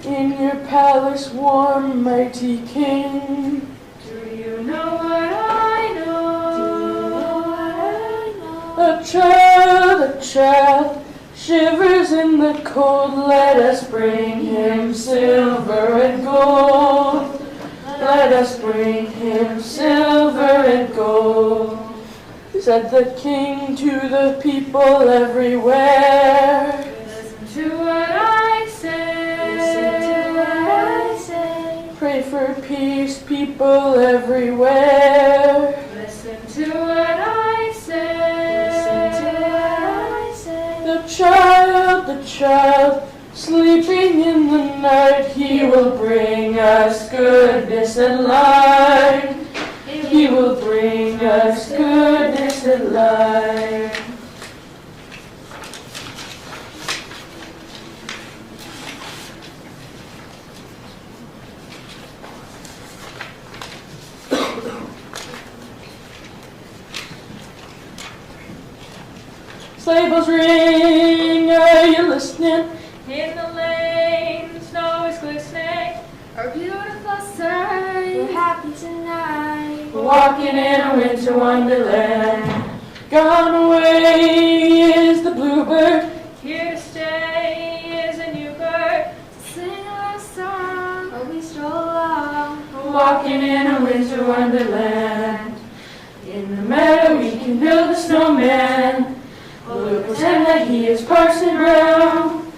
In your palace warm, mighty king. Do you know what I know? A child shivers in the cold. Let us bring him silver and gold. Let us bring him silver and gold, said the king to the people everywhere. Listen to what I say. Listen to what I say. Pray for peace, people everywhere. Listen to what I say. Listen to what I say. The child, sleeping in the night, he will bring us goodness and light. He will bring us goodness and light. Sleigh bells ring, are you listening? In the lane, snow is glistening. Our beautiful sight. We're happy tonight. We're walking in a winter wonderland. Gone away is the bluebird. Here to stay is a new bird. To sing our song, Oh, we stroll along. we're walking in a winter wonderland. In the meadow we can build a snowman. We'll pretend that he is Parson Brown.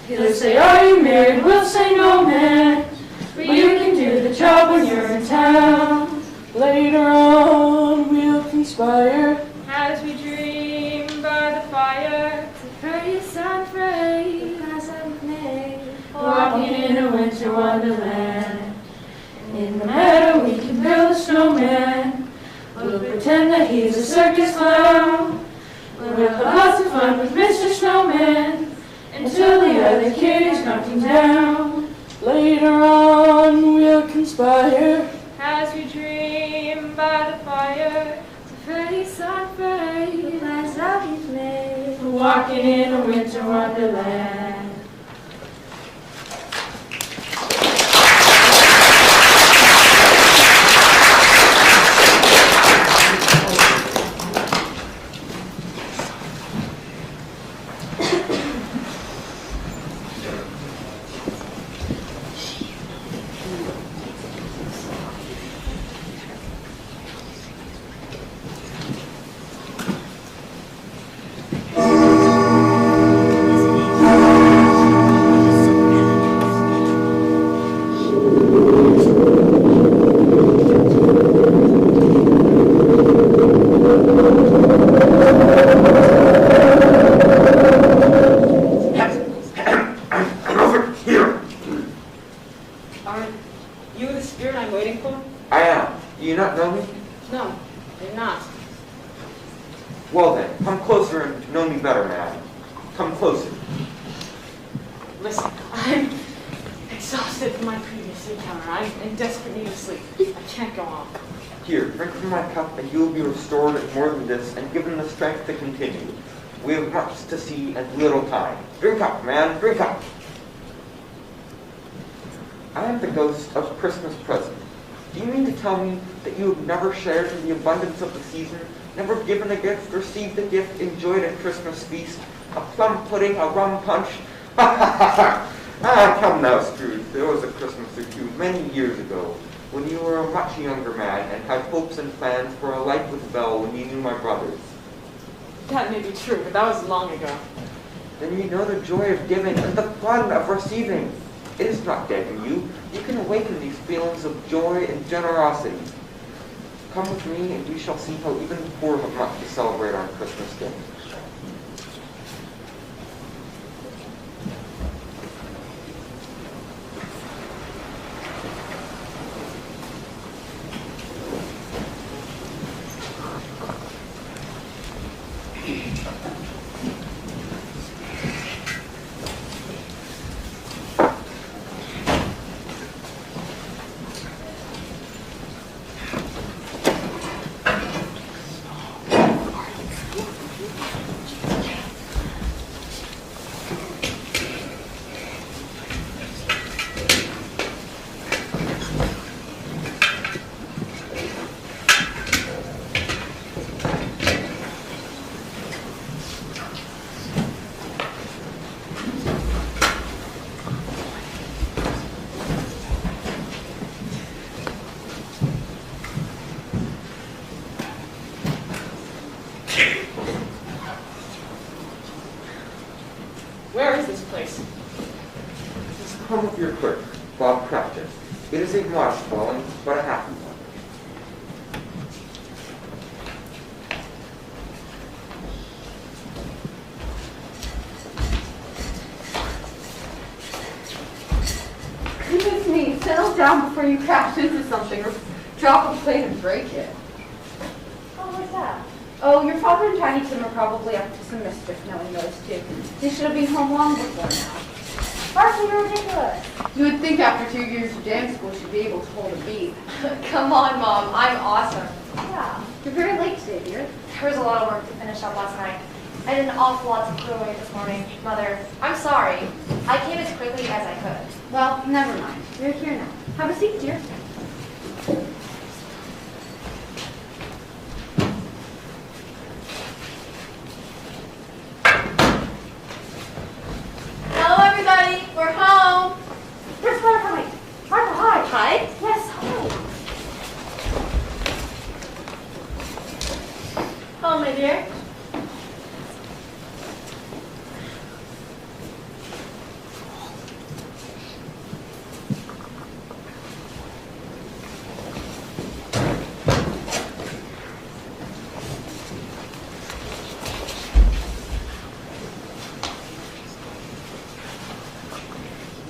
He'll say, are you married? We'll say, no, man. But you can do the job when you're in town. Later on, we'll conspire As we dream by the fire. to pray sun free, as I've made. Walking in a winter wonderland. In the meadow, we can build a snowman. We'll pretend that he's a circus clown. We'll have lots of fun with Mr. Snowman until the other kitties knock him down. Later on, we'll conspire As we dream by the fire. to face unafraid, the plans that we've made. Walking in a winter wonderland. Well then, come closer and know me better, man. Come closer. Listen, I'm exhausted from my previous encounter. I'm in desperate need of sleep. I can't go on. Here, drink from my cup, and you will be restored more than this, and given the strength to continue. We have much to see and little time. Drink up, man, drink up. I am the ghost of Christmas present. Do you mean to tell me that you have never shared in the abundance of the season, never given a gift, received a gift, enjoyed a Christmas feast, a plum pudding, a rum punch? Ha ha ha ha! Ah, come now, Scrooge. There was a Christmas or two many years ago, when you were a much younger man and had hopes and plans for a life with Belle when you knew my brothers. That may be true, but that was long ago. Then you know the joy of giving and the fun of receiving. It is not dead in you. You can awaken these feelings of joy and generosity. Come with me and we shall see how even the poor have much to celebrate on Christmas Day. home of your clerk, Bob Cratchit. It is a modest dwelling, but a happy one. Goodness me, settle down before you crash into something or drop a plate and break it. Oh, what's that? Oh, your father and Tiny Tim are probably up to some mischief knowing those two. They should have been home long before now. Marcy, you're ridiculous. You would think after 2 years of dance school she'd be able to hold a beat. Come on, Mom. I'm awesome. Yeah. You're very late today, dear. There was a lot of work to finish up last night. I did an awful lot to put away this morning. Mother, I'm sorry. I came as quickly as I could. Well, never mind. You're here now. Have a seat, dear. Hello, everybody. We're home. Here's Martha coming. Martha, hi. Hi. Yes, hi. Hello, my dear.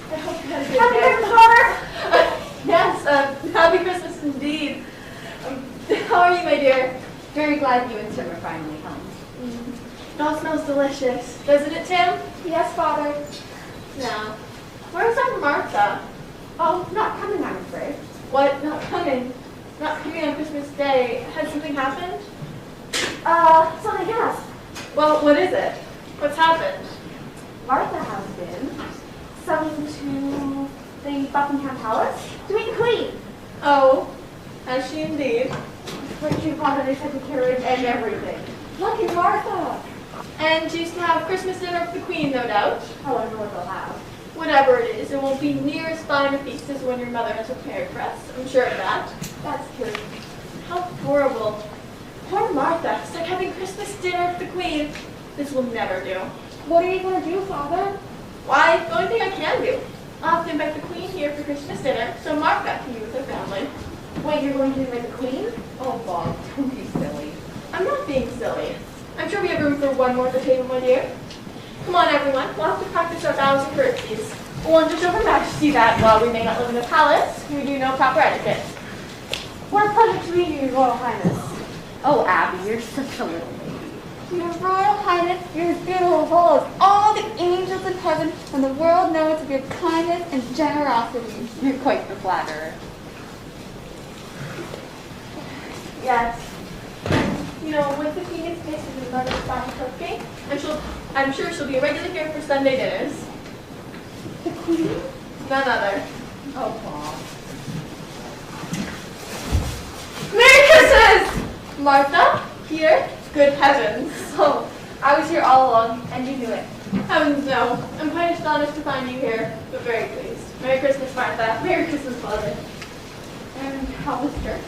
I hope you had a good Happy day. Christmas, Mother. Yes, happy Christmas indeed. How are you, my dear? Very glad you and Tim are finally home. It all smells delicious. Doesn't it, Tim? Yes, Father. No. Where's Aunt Martha? Oh, not coming, I'm afraid. What? Not coming? Not coming on Christmas Day. Has something happened? Something has. Well, what is it? What's happened? Martha has been summoned to the Buckingham Palace to meet the Queen. Oh, has she indeed? Where she wanted a second carriage and everything. Lucky Martha! And she's to have Christmas dinner with the Queen, no doubt. I wonder what they'll have. Whatever it is, it won't be near as fine a feast as one your mother has prepared for us. I'm sure of that. That's true. How horrible. Poor Martha. It's like having Christmas dinner with the Queen. This will never do. What are you going to do, Father? Why, the only thing I can do. I'll have to invite the Queen here for Christmas dinner so Martha can be with her family. Wait, you're going to invite the Queen? Oh, Bob, don't be silly. I'm not being silly. I'm sure we have room for one more at the table, my dear. Come on, everyone. We'll have to practice our bows and curtsies. We'll undershow Her Majesty that while we may not live in a palace, we do know proper etiquette. What a pleasure to meet you, Your Royal Highness. Oh, Abby, you're such a little lady. Your Royal Highness, you're as beautiful as all the angels in heaven, and the world knows of your kindness and generosity. You're quite the flatterer. Yes. You know, with the Queen gets tasted in Mother's fine cooking, I'm sure she'll be a regular here for Sunday dinners. The Queen? None other. Oh, Bob. Merry Christmas! Martha? Here? Good heavens. Oh, I was here all along, and you knew it. Heavens no. I'm quite astonished to find you here, but very pleased. Merry Christmas, Martha. Merry Christmas, Father. And how was church?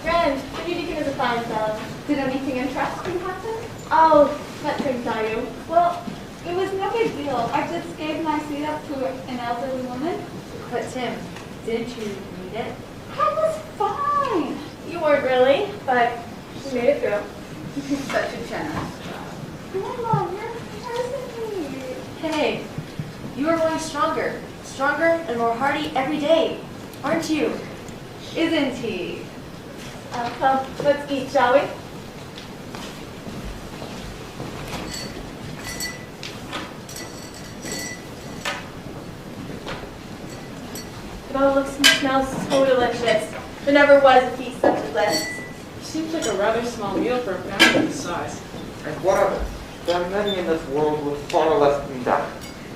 Grand. The new deacon is a fine fellow. Did anything interesting happen? Oh, let him tell you. Well, it was no big deal. I just gave my seat up to an elderly woman. But Tim, didn't you need it? I was fine. You weren't really, but you made it through. You're such a generous child. Grandma, you're impressing. Hey, you are growing stronger. Stronger and more hardy every day. Aren't you? Isn't he? Well, let's eat, shall we? It all looks and smells so delicious. There never was a feast such as this. Seems like a rather small meal for a family this size. And what of it? There are many in this world with far less than that.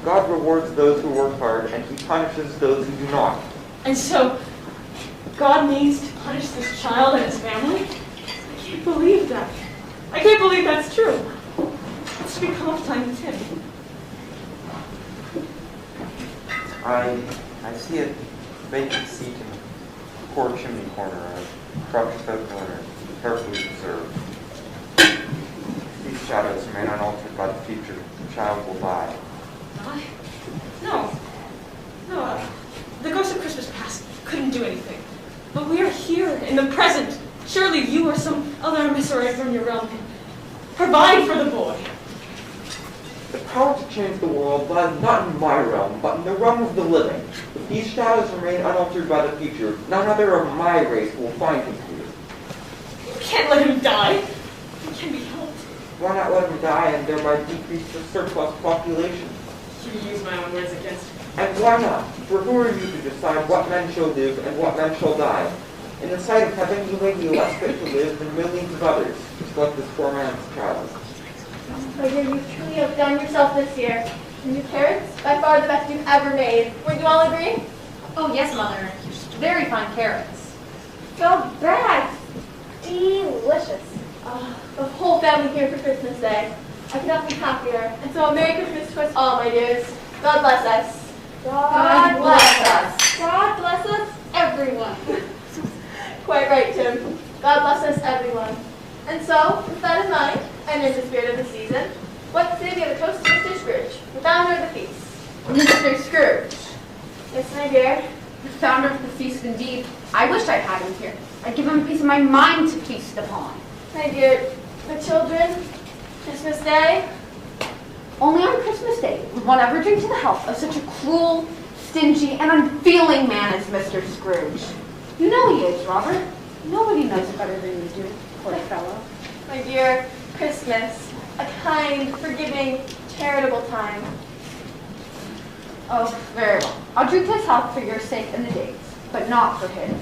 God rewards those who work hard, and he punishes those who do not. And so, God means to punish this child and his family? I can't believe that. I can't believe that's true. What's become of Tiny Tim? I see a vacant seat in the poor chimney corner. I crouch about the winter, carefully preserved. These shadows remain unaltered by the future. The child will die. I? No. The ghost of Christmas past couldn't do anything. But we are here in the present. Surely you or some other emissary from your realm can provide for the boy. The power to change the world lies not in my realm, but in the realm of the living. If these shadows remain unaltered by the future, none other of my race will find him here. You can't let him die. He can be helped. Why not let him die and thereby decrease the surplus population? You use my own words against me. And why not? For who are you to decide what men shall live and what men shall die? In the sight of heaven, you may be less fit to live than millions of others, just like this poor man's child. My dear, you truly outdone yourself this year. And your carrots, by far the best you've ever made. Would you all agree? Oh, yes, Mother. Very fine carrots. Not bad. Delicious. The whole family here for Christmas Day. I could not be happier. And so a Merry Christmas to us all, my dears. God bless us. God bless us. God bless us, everyone. Quite right, Tim. God bless us, everyone. And so, with that in mind, and in the spirit of the season, what say we have a toast to Mr. Scrooge, the founder of the feast? Mr. Scrooge. Yes, my dear. The founder of the feast, indeed. I wished I had him here. I'd give him a piece of my mind to feast upon. My dear, the children, Christmas Day. Only on Christmas Day would one ever drink to the health of such a cruel, stingy, and unfeeling man as Mr. Scrooge. You know he is, Robert. Nobody knows it better than you do, poor fellow. My dear, Christmas, a kind, forgiving, charitable time. Oh, very well. I'll drink to his health for your sake and the days, but not for his.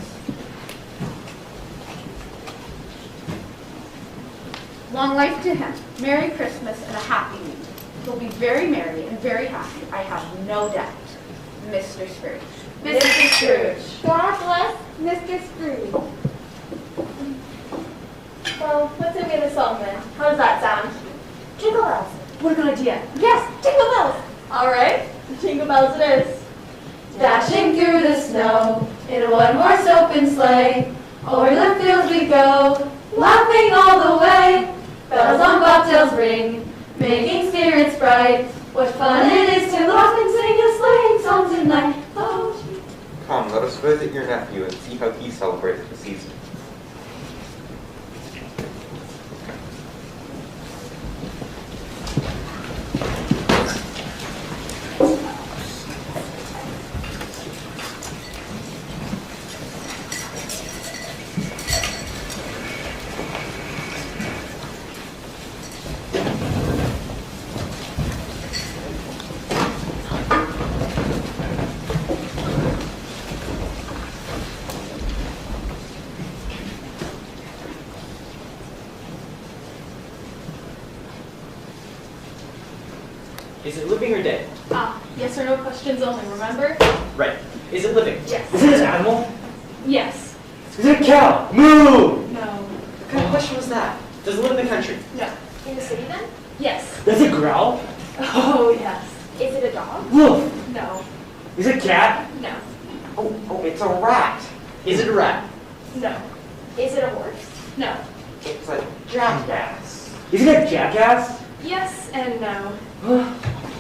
Long life to him, Merry Christmas and a happy New Year. He'll be very merry and very happy, I have no doubt. Mr. Scrooge. Mr. Scrooge. God bless Mr. Scrooge. Well, what's the name of the song then? How does that sound? Jingle Bells. What a good idea. Yes, Jingle Bells. All right, Jingle Bells it is. Dashing through the snow in a one-horse open sleigh, o'er the fields we go, laughing all the way. Bells on bobtails ring, making spirits bright. What fun it is to laugh and sing a sleighing song tonight. Oh, Come, let us visit your nephew and see how he celebrated the season. Is it living or dead? Yes or no questions only, remember? Right. Is it living? Yes. Is it an animal? Yes. Is it a cow? Moo! No. What kind of question was that? Does it live in the country? No. In the city then? Yes. Does it growl? Oh, yes. Is it a dog? Woof! No. Is it a cat? No. Oh, it's a rat. Is it a rat? No. Is it a horse? No. It's a jackass. Is it a jackass? Yes and no.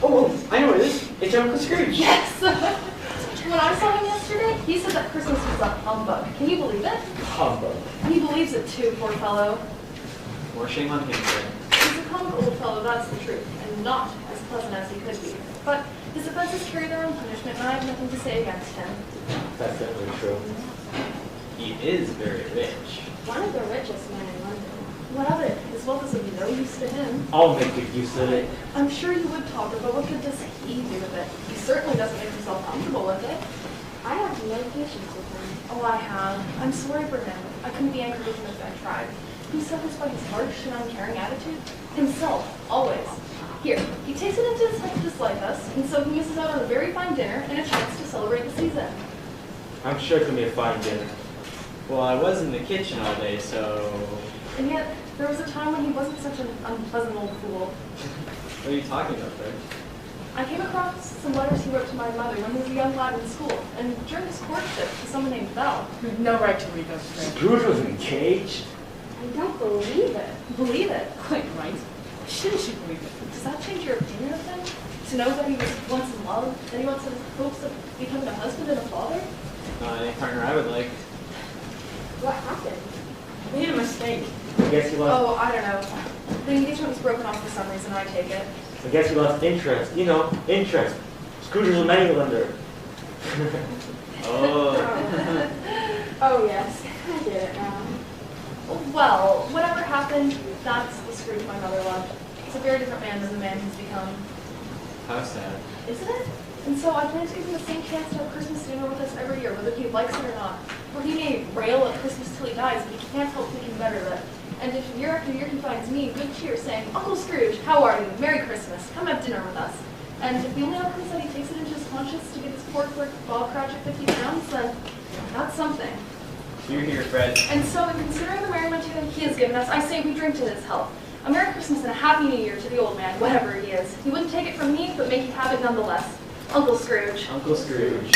Oh, I know what it is. It's Uncle Scrooge. Yes! When I saw him yesterday, he said that Christmas was a humbug. Can you believe it? Humbug. He believes it too, poor fellow. More shame on him, sir. He's a comical old fellow, that's the truth, and not as pleasant as he could be. But his offenses carry their own punishment, and I have nothing to say against him. That's definitely true. He is very rich. One of the richest men in London. What of it? His wealth is of no use to him. I'll make good use of it. I'm sure you would, Topper, but what good does he do with it? He certainly doesn't make himself comfortable with it. I have no patience with him. Oh, I have. I'm sorry for him. I couldn't be angry with him if I tried. He suffers by his harsh and uncaring attitude. Himself, always. Here, he takes it into his head to dislike us, and so he misses out on a very fine dinner and a chance to celebrate the season. I'm sure it can be a fine dinner. Well, I was in the kitchen all day, so... And yet, there was a time when he wasn't such an unpleasant old fool. What are you talking about, Fred? I came across some letters he wrote to my mother when he was a young lad in school, and during his courtship to someone named Belle. You've no right to read those. Scrooge was engaged? I don't believe it. Believe it. Quite right. Shouldn't you believe it? Does that change your opinion of him? To know that he was once in love, that he once had hopes of becoming a husband and a father? Not any partner I would like. What happened? I made a mistake. I guess he lost. Oh, I don't know. The engagement was broken off for some reason, I take it. I guess he lost interest. You know, interest. Scrooge was a money lender. Oh. Oh, yes. I get it now. Well, whatever happened, that's the Scrooge my mother loved. He's a very different man than the man he's become. How sad. Isn't it? And so I plan to give him the same chance to have Christmas dinner with us every year, whether he likes it or not. For he may rail at Christmas till he dies, but he can't help thinking better of it. And if year after year he finds me in good cheer saying, Uncle Scrooge, how are you? Merry Christmas. Come have dinner with us. And if the only outcome is that he takes it into his conscience to get his poor clerk Bob Cratchit 50 pounds, then that's something. You're here, Fred. And so in considering the merriment that he has given us, I say we drink to his health. A Merry Christmas and a Happy New Year to the old man, whatever he is. He wouldn't take it from me, but make you have it nonetheless. Uncle Scrooge. Uncle Scrooge.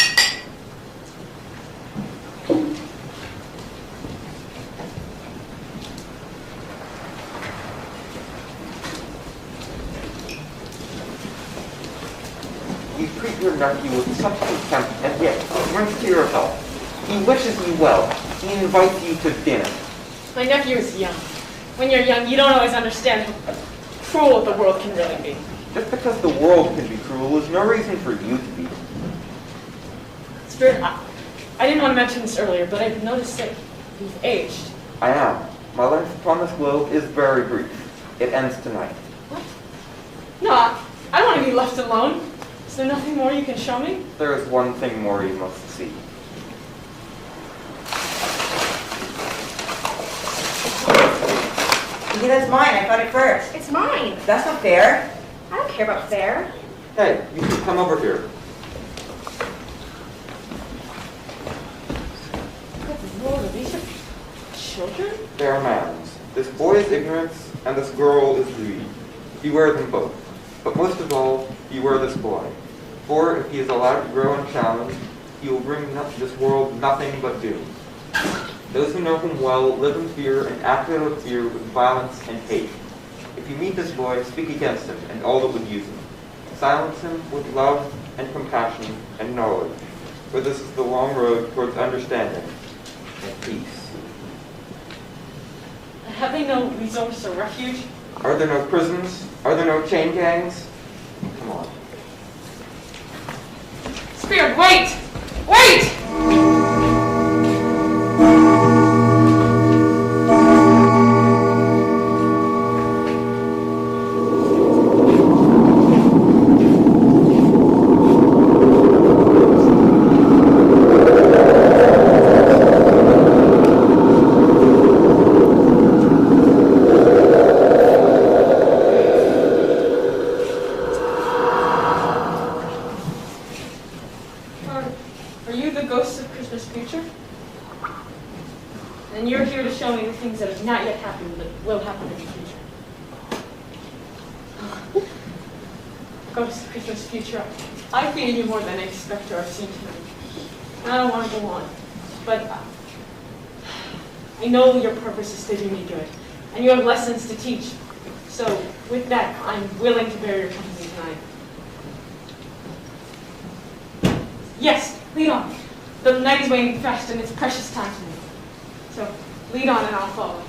You treat your nephew with such contempt, and yet he drinks to your health. He wishes you well. He invites you to dinner. My nephew is young. When you're young, you don't always understand how cruel the world can really be. Just because the world can be cruel is no reason for you to be. Spirit, I didn't want to mention this earlier, but I've noticed that you've aged. I am. My life upon this globe is very brief. It ends tonight. What? No, I don't want to be left alone. Is there nothing more you can show me? There is one thing more you must see. That's mine. I found it first. It's mine. That's not fair. I don't care about fair. Hey, you should come over here. Good Lord, are these your children? They are man's. This boy is ignorance, and this girl is greed. Beware them both. But most of all, beware this boy. For if he is allowed to grow unchallenged, he will bring this world nothing but doom. Those who know him well live in fear and act out of fear with violence and hate. If you meet this boy, speak against him and all that would use him. Silence him with love and compassion and knowledge, for this is the long road towards understanding and peace. Have they no resource or refuge? Are there no prisons? Are there no chain gangs? Come on. Spirit, wait! Wait! Are you the ghosts of Christmas future? And you're here to show me the things that have not yet happened but will happen in the future. Ghosts of Christmas future, I fear you more than I expect or I've seen tonight. And I don't want to go on, but I know your purpose is to do me good, and you have lessons to teach. So with that, I'm willing to bear your company tonight. Yes, lead on. The night is waning fast and it's precious time to me. So lead on and I'll follow.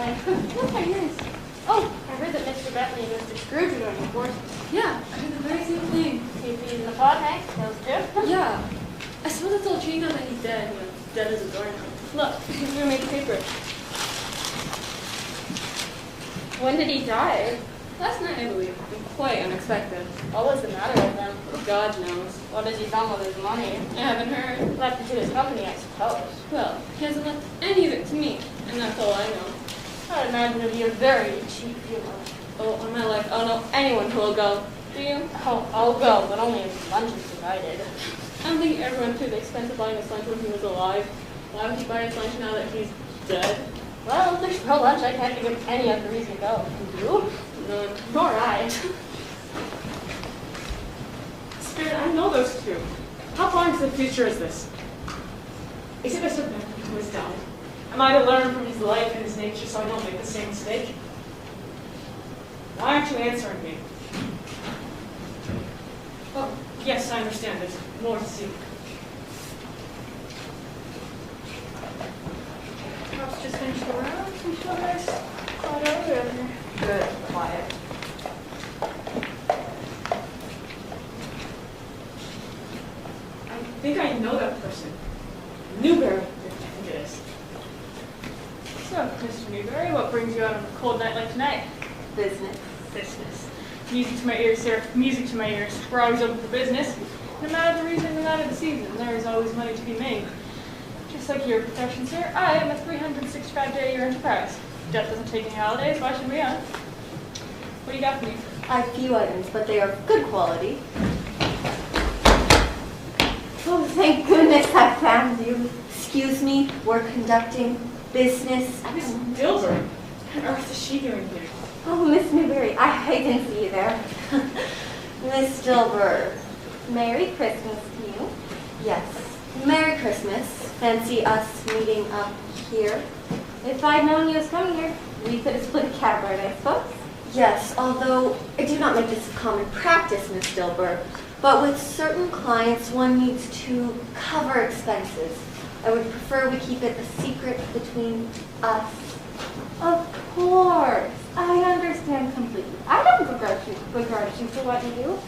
mine. Look at yours. Oh, I heard that Mr. Bentley and Mr. Scrooge are going to divorce. Yeah, I heard the very same thing. He's in the pot, hey? Those two? Yeah. I suppose it's all changed now that he's dead. You know, dead as a doornail. Look, his roommate's paper. When did he die? Last night, I believe. Quite unexpected. What was the matter with him? God knows. What has he done with his money? I haven't heard. Left it to his company, I suppose. Well, he hasn't left any of it to me, and that's all I know. I imagine it would be a very cheap funeral. Oh, on my life, I don't know anyone who will go. Do you? Oh, I'll go, but only if lunch is provided. I don't think he ever went through the expense of buying us lunch when he was alive. Why would he buy us lunch now that he's dead? Well, if there's no lunch, I can't think of any other reason to go. And you? None. Nor I. Spirit, I know those two. How far into the future is this? Is it Mr. Bentley who has died? Am I to learn from his life and his nature so I don't make the same mistake? Why aren't you answering me? Oh, yes, I understand. There's more to see. Perhaps just finish the round. We feel nice. Quiet over here. Good, quiet. I think I know that person. Newberry, I think it is. So, Mr. Newberry, what brings you out on a cold night like tonight? Business. Business. Music to my ears, sir. Music to my ears. We're always open for business. No matter the reason, no matter the season, there is always money to be made. Just like your profession, sir, I am a 365-day-a-year enterprise. Death doesn't take any holidays. Why should we, huh? What do you got for me? I have few items, but they are of good quality. Oh, thank goodness I found you. Excuse me, we're conducting business. Miss Dilbert? What on earth is she doing here? Oh, Miss Newberry, I didn't see you there. Miss Dilbert, Merry Christmas to you. Yes, Merry Christmas. Fancy us meeting up here. If I'd known you was coming here, we could have split a cab, I suppose. Yes, although I do not make this a common practice, Miss Dilbert, but with certain clients, one needs to cover expenses. I would prefer we keep it a secret between us. Of course, I understand completely. I don't begrudge you for what you do.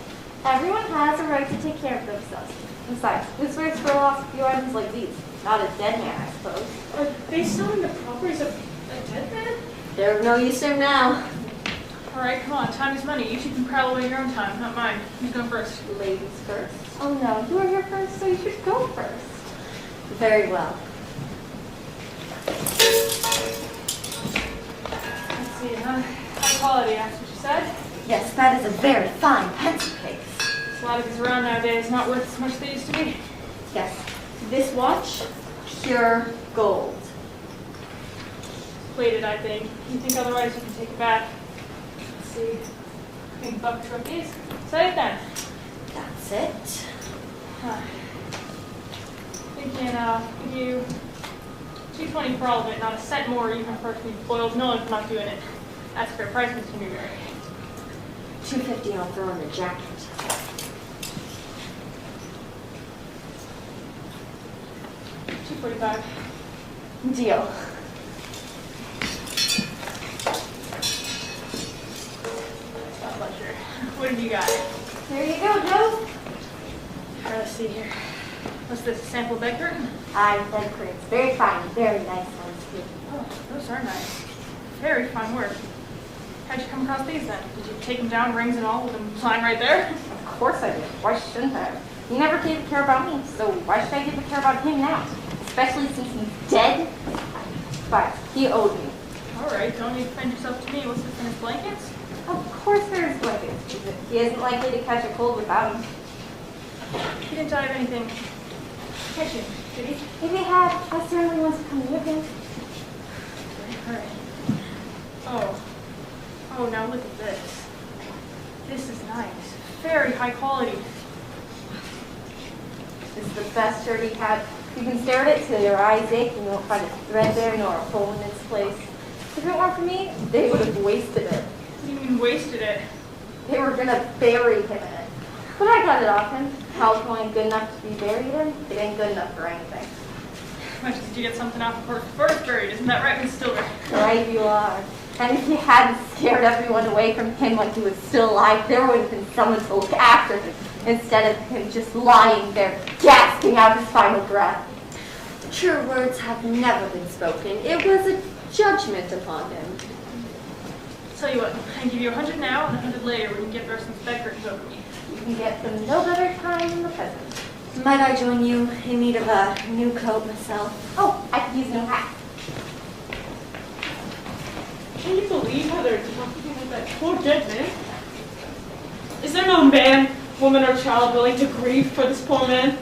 Everyone has a right to take care of themselves. Besides, who's first for a loss of few items like these? Not a dead man, I suppose. Are they selling the properties of a dead man? They're of no use there now. All right, come on. Time is money. You two can prowl away your own time, not mine. Who's going first? Ladies first. Oh no, you are here first, so you should go first. Very well. Let's see, high quality, that's what you said? Yes, that is a very fine pencil case. There's a lot of these around nowadays, not worth as much as they used to be. Yes. This watch, pure gold. Plated, I think. You think otherwise, you can take it back. Let's see. Big buck trophies. Say it then. That's it. Huh. Thinking, give you $2.20 for all of it, not a cent more, even for it to be boiled milk for not doing it. That's fair price, Mr. Newberry. $2.50 I'll throw in the jacket. $2.45. Deal. My pleasure. What have you got? There you go, Joe. Let's see here. What's this, a sample bed curtain? Aye, bed curtains. Very fine, very nice ones too. Oh, those are nice. Very fine work. How'd you come across these then? Did you take them down, rings and all, with them lying right there? Of course I did. Why shouldn't I? He never gave a care about me, so why should I give a care about him now? Especially since he's dead. But he owed me. All right, don't you defend yourself to me. What's this in his blankets? Of course there is blankets. He isn't likely to catch a cold without them. He didn't die of anything catching, did he? If he had, I certainly want to come with him. All right. Oh, now look at this. This is nice. Very high quality. This is the best shirt he had. You can stare at it till your eyes ache and you won't find a thread there nor a hole in its place. If it weren't for me, they would have wasted it. What do you mean wasted it? They were gonna bury him in it. But I got it off him. House ain't good enough to be buried in. It ain't good enough for anything. Much did you get something off before it's buried? Isn't that right, Miss Stillberg? Right brave you are. And if you hadn't scared everyone away from him when he was still alive, there would have been someone to look after him, instead of him just lying there, gasping out his final breath. True words have never been spoken. It was a judgment upon him. Tell you what, I can give you 100 now and 100 later when you get Burson back or over me. You can get them no better time than the present. Might I join you in need of a new coat myself? Oh, I could use a new hat. Can you believe how they're talking about that poor dead man? Is there no man, woman, or child willing to grieve for this poor man?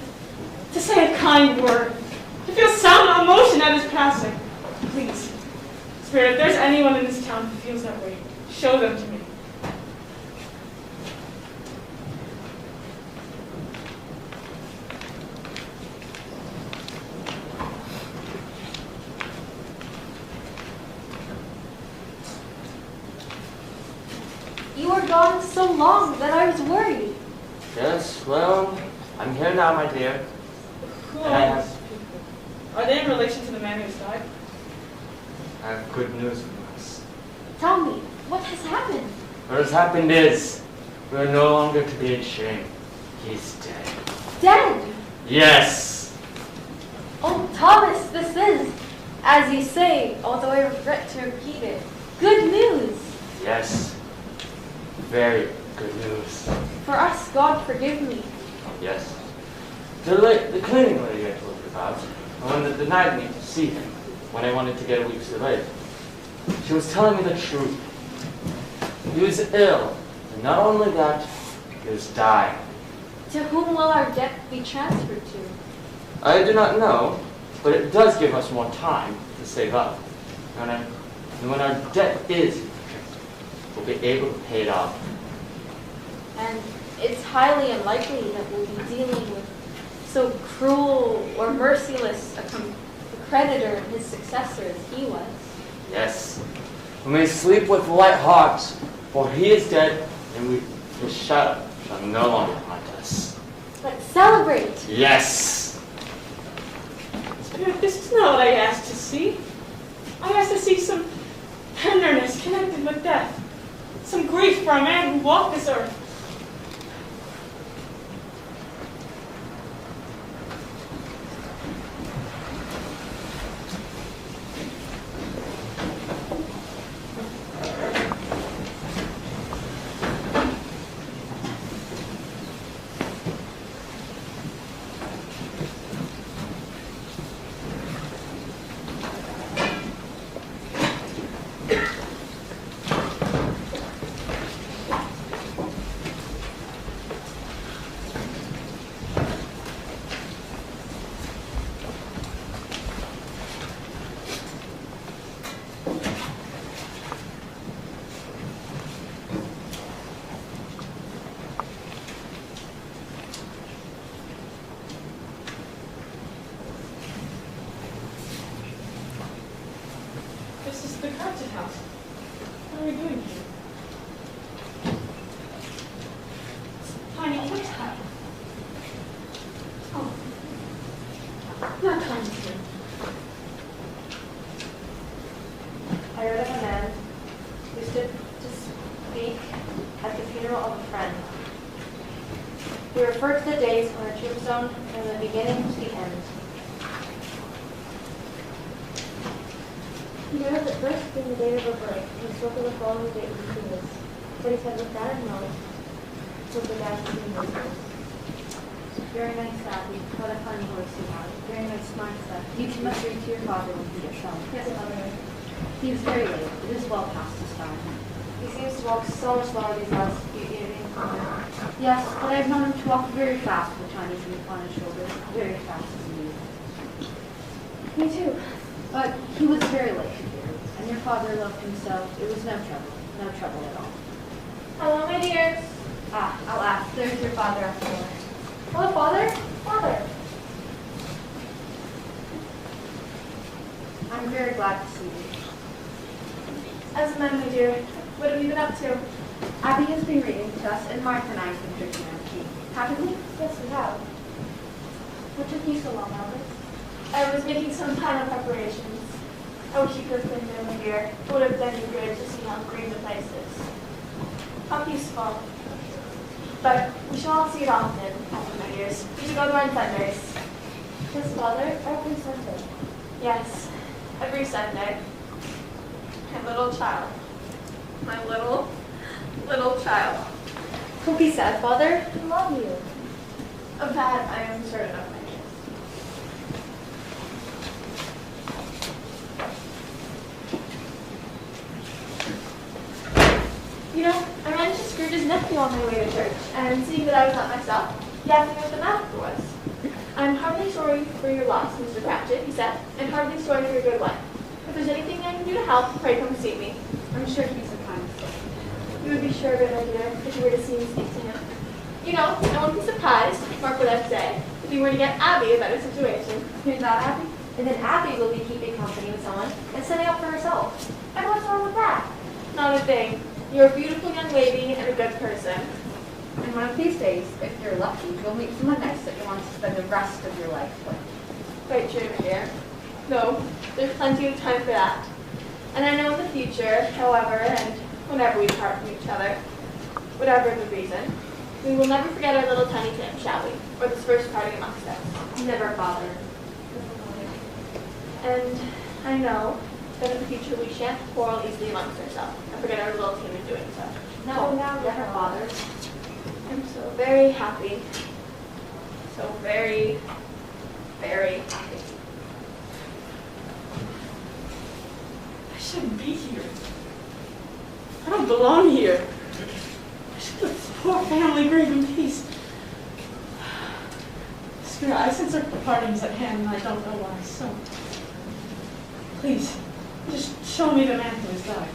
To say a kind word? To feel some emotion at his passing? Please, Spirit, if there's anyone in this town who feels that way, show them to me. You were gone so long that I was worried. Yes, well, I'm here now, my dear. Who And I are have, these people? Are they in relation to the man who's died? I have good news for us. Tell me, what has happened? What has happened is, we are no longer to be ashamed. He's dead. Dead! Yes! Oh, Thomas, this is, as you say, although I regret to repeat it, good news. Yes. Very good news. For us, God forgive me. Yes. The cleaning lady I told you about, the one that denied me to see him when I wanted to get a week's delay. She was telling me the truth. He was ill, and not only that, he was dying. To whom will our debt be transferred to? I do not know, but it does give us more time to save up. And when our debt is transferred, we'll be able to pay it off. And it's highly unlikely that we'll be dealing with so cruel or merciless a creditor and his successor as he was. Yes. We may sleep with light hearts, for he is dead, and his shadow shall no longer haunt us. Let's celebrate! Yes! Spirit, this is not what I asked to see. I asked to see some tenderness connected with death. Some grief for a man who walked this earth. This is the Carter house. What are we doing here? Tiny, what's that? Oh. Not Tiny here. I heard of a man who stood to speak at the funeral of a friend. He referred to the days on a tombstone from the beginning to the end. He noted that first being the date of her birth, and spoke of the following date between this. But he said, with that in mind, was the dad between those days. Very nice, Abby. What a funny horse you have. Very nice, smart stuff. You two must read to your father when he gets home. Yes, Mother. He is very late. It is well past his time. He seems to walk so much slower these last few evenings. Yes, but I've known him to walk very fast with a Chinese youth on his shoulder. Very fast indeed. Me too. But he was very late, dear, and your father loved him so it was no trouble at all. Hello, my dears. Ah, I'll ask. There's your father after all. Hello, Father. Father. I'm very glad to see you. As men, my dear, what have you been up to? Abby has been reading to us, and Martha and I have been drinking our tea. Haven't we? Yes, we have. What took you so long, Albert? I was making some final preparations. I wish you could have been down here. It would have done you good to see how green the place is. How peaceful. But we shall all see it often after my years. We should go there on Sundays. His father, every Sunday. Yes, every Sunday. My little child. My little child. Don't be sad, Father. I love you. Of that I am certain of my guess. You know, I ran into Scrooge's nephew on my way to church, and seeing that I was not myself, he asked me what the matter was. I'm hardly sorry for your loss, Mr. Cratchit, he said, and hardly sorry for your good wife. If there's anything I can do to help, pray come see me. I'm sure he's a kind soul. You would be sure of it, my dear, if you were to see me speak to him. You know, I wouldn't be surprised, Mark would have to say, if you were to get Abby a better situation. Who's that, Abby? And then Abby will be keeping company with someone and setting up for herself. And what's wrong with that? Not a thing. You're a beautiful young lady and a good person. And one of these days, if you're lucky, you'll meet someone nice that you want to spend the rest of your life with. Quite true, my dear. No, there's plenty of time for that. And I know in the future, however, and whenever we part from each other, whatever the reason, we will never forget our little tiny Tim, shall we? Or this first parting amongst us. Never, Father. And I know that in the future we shan't quarrel easily amongst ourselves and forget our little team in doing so. No, never, Father. I'm so very happy. So very, very happy. I shouldn't be here. I don't belong here. I should let this poor family grieve in peace. Spirit, I sense our parting is at hand, and I don't know why. So, please, just show me the man who has died.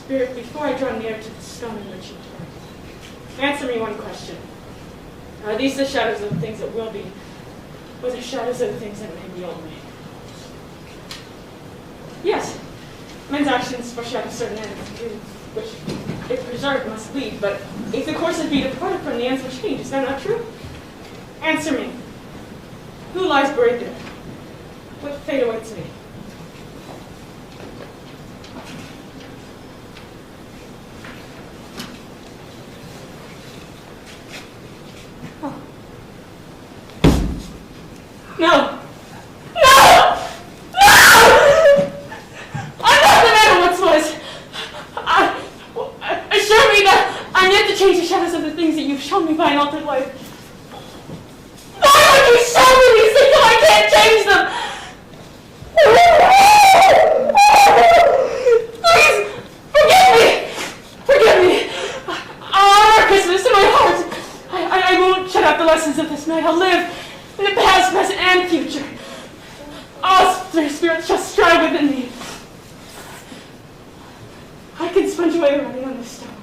Spirit, before I draw near to the stone in which you turned, answer me one question. Are these the shadows of the things that will be, or the shadows of the things that may be only? Yes, men's actions foreshadow certain ends, to which, if preserved, must lead, but if the courses be departed from, the ends will change. Is that not true? Answer me. Who lies buried there? What fate awaits me? No! No! No! I'm not the man who once was. Assure me that I'm yet to change the shadows of the things that you've shown me by an altered life. Why would you show me these things if I can't change them? Please, forgive me! Forgive me! I'll honor Christmas in my heart. I won't shut out the lessons of this night. I'll live in the past, present, and future. All spirits shall strive within me. I can sponge away the writing on this stone.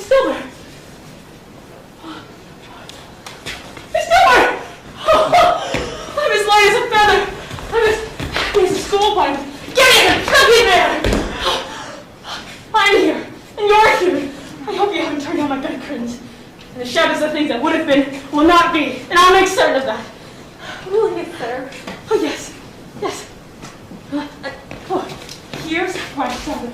Stillbird! Miss Stillbird! I'm as light as a feather. I'm as happy as a schoolboy. Get in! Come in there! I'm here, and you're here. I hope you haven't turned down my bed curtains. And the shadows of things that would have been will not be, and I'll make certain of that. Will you, sir? Oh, yes. Yes. Here's where I saw the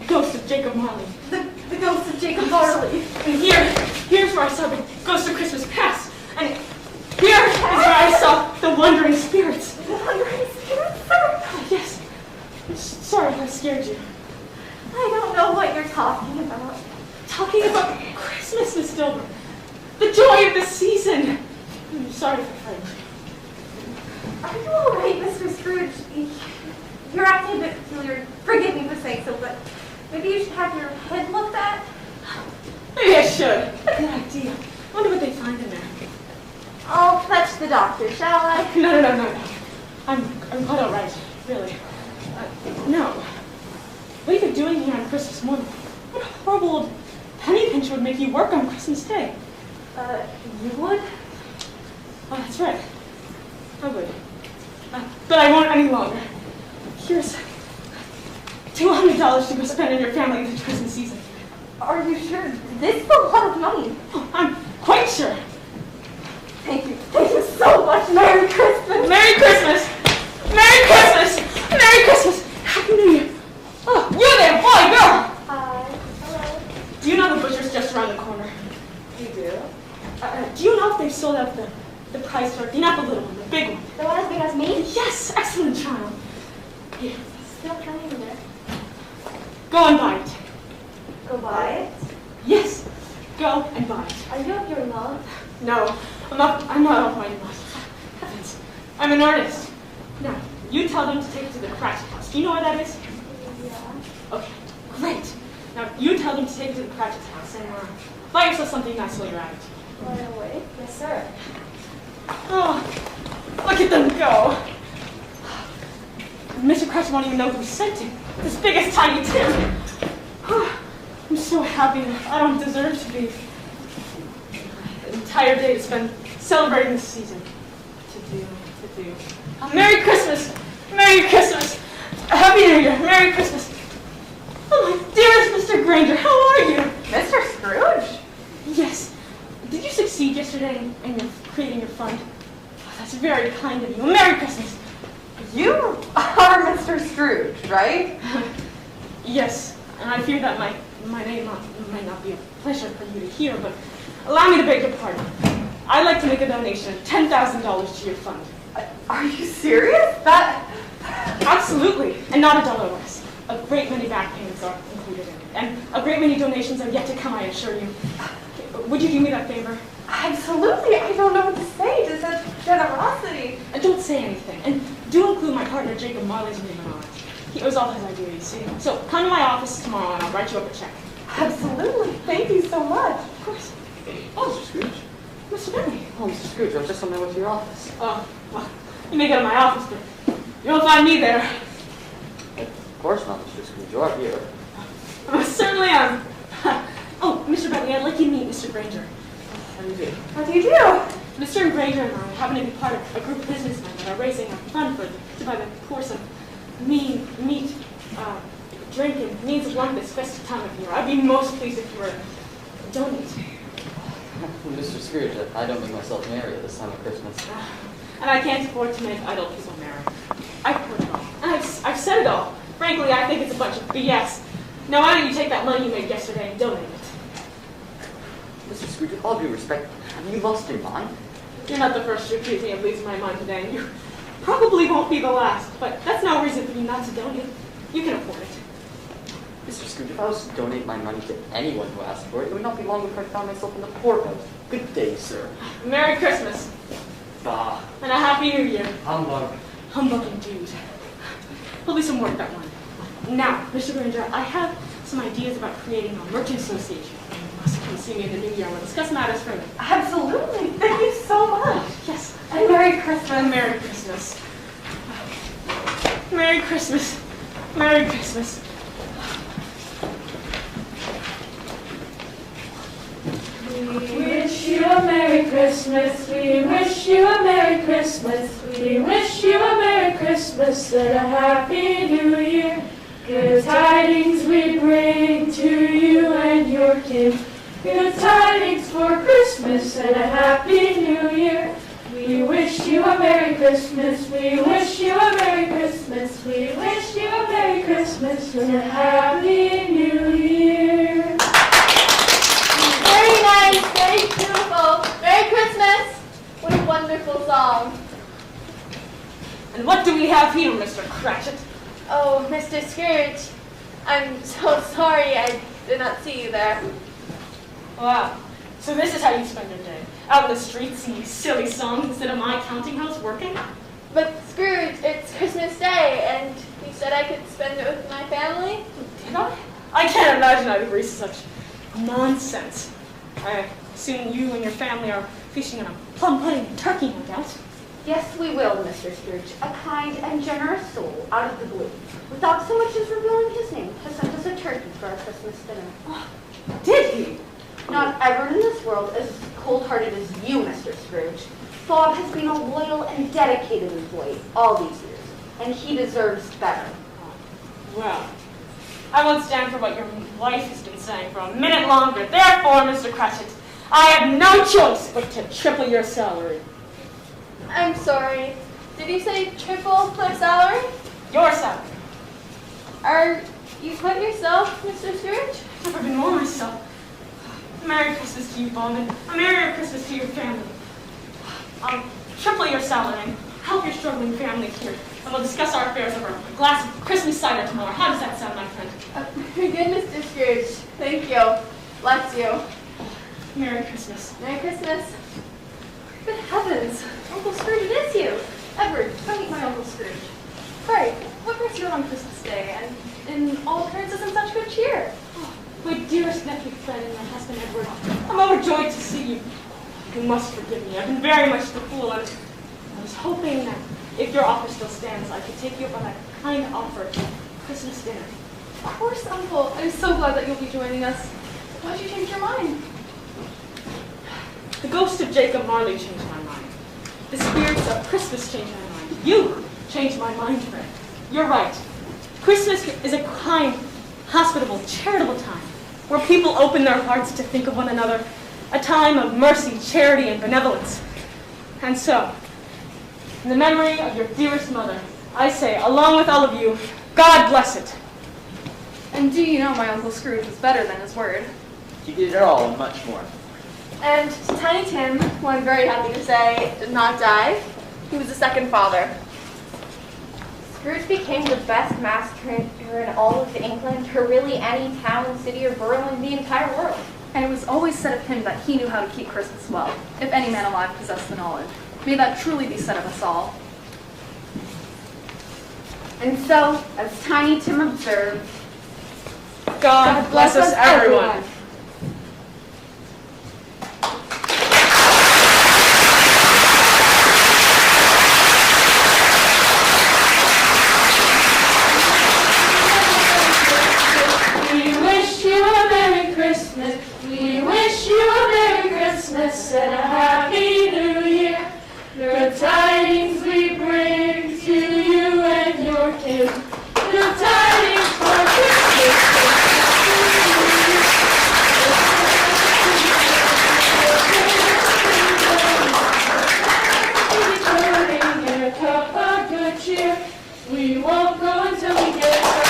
ghost of Jacob Marley. The ghost of Jacob Marley. And here's where I saw the ghost of Christmas past. And here is where I saw the wandering spirits. The wandering spirits, sir? Oh, yes. Sorry if I scared you. I don't know what you're talking about. Talking about Christmas, Miss Dilbert. The joy of the season. I'm sorry if I frightened you. Are you all right, Mr. Scrooge? You're acting a bit peculiar. Forgive me for saying so, but maybe you should have your head looked at. Maybe I should. Good idea. I wonder what they find in there. I'll fetch the doctor, shall I? No. I'm quite all right, really. No. What are you doing here on Christmas morning? What horrible old penny pincher would make you work on Christmas Day? You would? Oh, that's right. I would. But I won't any longer. Here's $200 to go spend on your family this Christmas season. Are you sure? This is a lot of money. Oh, I'm quite sure. Thank you. Thank you so much. Merry Christmas. Merry Christmas. Merry Christmas. Merry Christmas. Happy New Year. Oh, you there, boy, girl. Hi. Hello. Do you know the butcher's just around the corner? You do? Do you know if they've sold out the price turkey? Not the little one, the big one. The one as big as me? Yes, excellent child. Here, Still coming in there. go and buy it. Go buy it? Yes, go and buy it. Are you up your mouth? No, I'm not off my nut. Heavens, I'm an artist. Now, you tell them to take it to the Cratchit House. Do you know where that is? Yeah. Okay, great. Now, you tell them to take it to the Cratchit House and buy yourself something nice while you're at it. Right away? Yes, sir. Oh, look at them go. Mr. Cratchit won't even know who sent him. As big as Tiny Tim. I'm so happy I don't deserve to be. An entire day to spend celebrating this season. To do. Merry Christmas! Merry Christmas! Happy New Year! Merry Christmas! Oh, my dearest Mr. Granger, how are you? Mr. Scrooge? Yes. Did you succeed yesterday in creating your fund? Oh, that's very kind of you. Merry Christmas! You are Mr. Scrooge, right? Yes, and I fear that my name might not be a pleasure for you to hear, but allow me to beg your pardon. I'd like to make a donation of $10,000 to your fund. Are you serious? Absolutely, and not $1 less. A great many back payments are included in it, and a great many donations are yet to come, I assure you. Would you do me that favor? Absolutely. I don't know what to say to such generosity. Don't say anything, and do include my partner Jacob Marley's name on it. He owes all his idea, you see. So come to my office tomorrow, and I'll write you up a check. Absolutely. Thank you so much. Of course. Oh, Mr. Scrooge. Mr. Bentley. Oh, Mr. Scrooge, I was just on my way to your office. Oh, well, you may go to my office, but you won't find me there. Of course not, Mr. Scrooge. You are here. I certainly am. Oh, Mr. Bentley, I'd like you to meet Mr. Granger. How do you do? What do you do? Mr. Granger and I happen to be part of a group of businessmen that are raising a fund to buy the poor some meat, drink, and needs of one this festive time of year. I'd be most pleased if you were to donate. Mr. Scrooge, I don't make myself merry at this time of Christmas. And I can't afford to make idle people merry. I've heard it all. And I've said it all. Frankly, I think it's a bunch of BS. Now, why don't you take that money you made yesterday and donate it? Mr. Scrooge, with all due respect, have you lost your mind? You're not the first to accuse me of losing my mind today, and you probably won't be the last, but that's no reason for you not to donate. You can afford it. Mr. Scrooge, if I was to donate my money to anyone who asked for it, it would not be long before I found myself in the poorhouse. Good day, sir. Merry Christmas. Bah. And a Happy New Year. Humbug. Humbug indeed. There'll be some work that one. Now, Mr. Granger, I have some ideas about creating a merchant association. You must come see me in the new year and we'll discuss matters further. Absolutely. Thank you so much. Yes. And Merry Christmas. And Merry Christmas. Merry Christmas. Merry Christmas. We wish you a Merry Christmas. We wish you a Merry Christmas. We wish you a Merry Christmas and a Happy New Year. Good tidings we bring to you and your kin. Good tidings for Christmas and a Happy New Year. We wish you a Merry Christmas. We wish you a Merry Christmas. We wish you a Merry Christmas and a Happy New Year. Very nice, very beautiful. Merry Christmas. What a wonderful song. And what do we have here, Mr. Cratchit? Oh, Mr. Scrooge, I'm so sorry I did not see you there. Wow. So this is how you spend your day. Out in the streets singing silly songs instead of my counting house working? But Scrooge, it's Christmas Day, and you said I could spend it with my family? Did I? I can't imagine I'd agree to such nonsense. I assume you and your family are feasting on a plum pudding and turkey, no doubt. Yes, we will, Mr. Scrooge. A kind and generous soul, out of the blue, without so much as revealing his name, has sent us a turkey for our Christmas dinner. Oh, did he? Not everyone in this world is as cold-hearted as you, Mr. Scrooge. Bob has been a loyal and dedicated employee all these years, and he deserves better. Well, I won't stand for what your wife has been saying for a minute longer. Therefore, Mr. Cratchit, I have no choice but to triple your salary. I'm sorry. Did you say triple my salary? Your salary. Are you quite yourself, Mr. Scrooge? I've never been more myself. Merry Christmas to you, Bob, and a Merry Christmas to your family. I'll triple your salary and help your struggling family here, and we'll discuss our affairs over a glass of Christmas cider tomorrow. How does that sound, my friend? Very good, Mr. Scrooge. Thank you. Bless you. Merry Christmas. Merry Christmas. Good heavens, Uncle Scrooge, it is you. Edward, come meet my Uncle Scrooge. Pray, what brings you out on Christmas Day, and in all appearances in such good cheer? My dearest nephew friend and my husband Edward, I'm overjoyed to see you. You must forgive me. I've been very much the fool, and I was hoping that if your offer still stands, I could take you up on that kind offer of Christmas dinner. Of course, Uncle. I'm so glad that you'll be joining us. Why'd you change your mind? The ghost of Jacob Marley changed my mind. The spirits of Christmas changed my mind. You changed my mind, friend. You're right. Christmas is a kind, hospitable, charitable time where people open their hearts to think of one another, a time of mercy, charity, and benevolence. And so, in the memory of your dearest mother, I say, along with all of you, God bless it. And do you know my Uncle Scrooge was better than his word? You did it all and much more. And Tiny Tim, who I'm very happy to say, did not die. He was the second father. Scrooge became the best master in all of England, or really any town, city, or borough in the entire world. And it was always said of him that he knew how to keep Christmas well, if any man alive possessed the knowledge. May that truly be said of us all. And so, as Tiny Tim observed, God bless us, everyone. We wish you a Merry Christmas. We wish you a Merry Christmas and a Happy New Year. Good tidings we bring to you and your kin. Good tidings for Christmas. And a cup of good cheer. We won't go until we get home.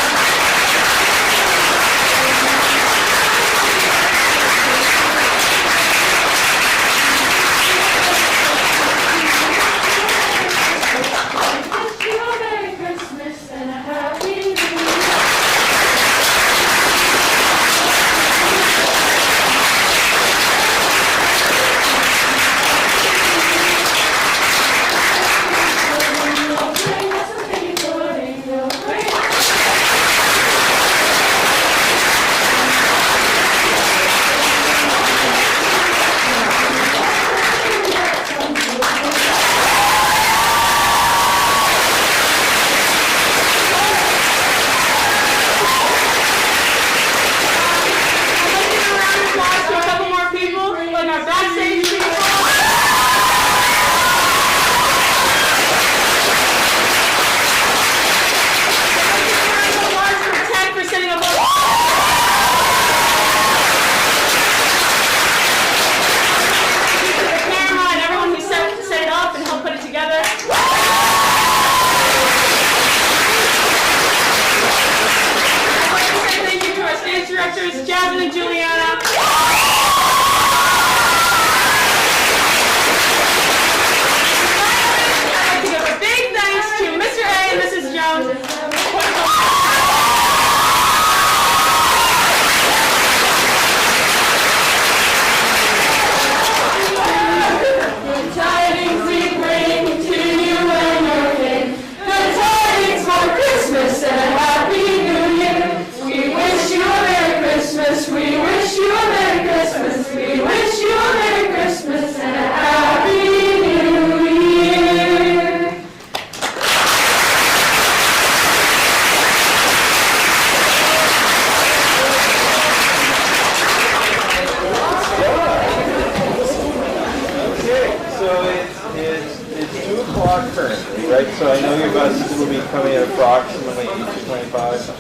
right? So I know your buses will be coming at approximately 2:25.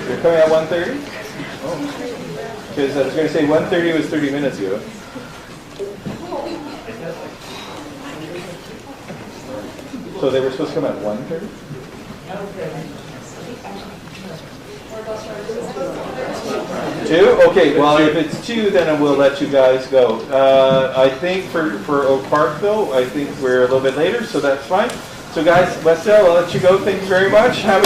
You're coming at 1:30? Oh. Because I was going to say 1:30 was 30 minutes ago. So they were supposed to come at 1:30? 2? Okay, well if it's 2, then I will let you guys go. I think for Oak Park though, I think we're a little bit later, so that's fine. So guys, Westdale, I'll let you go. Thank you very much. Have a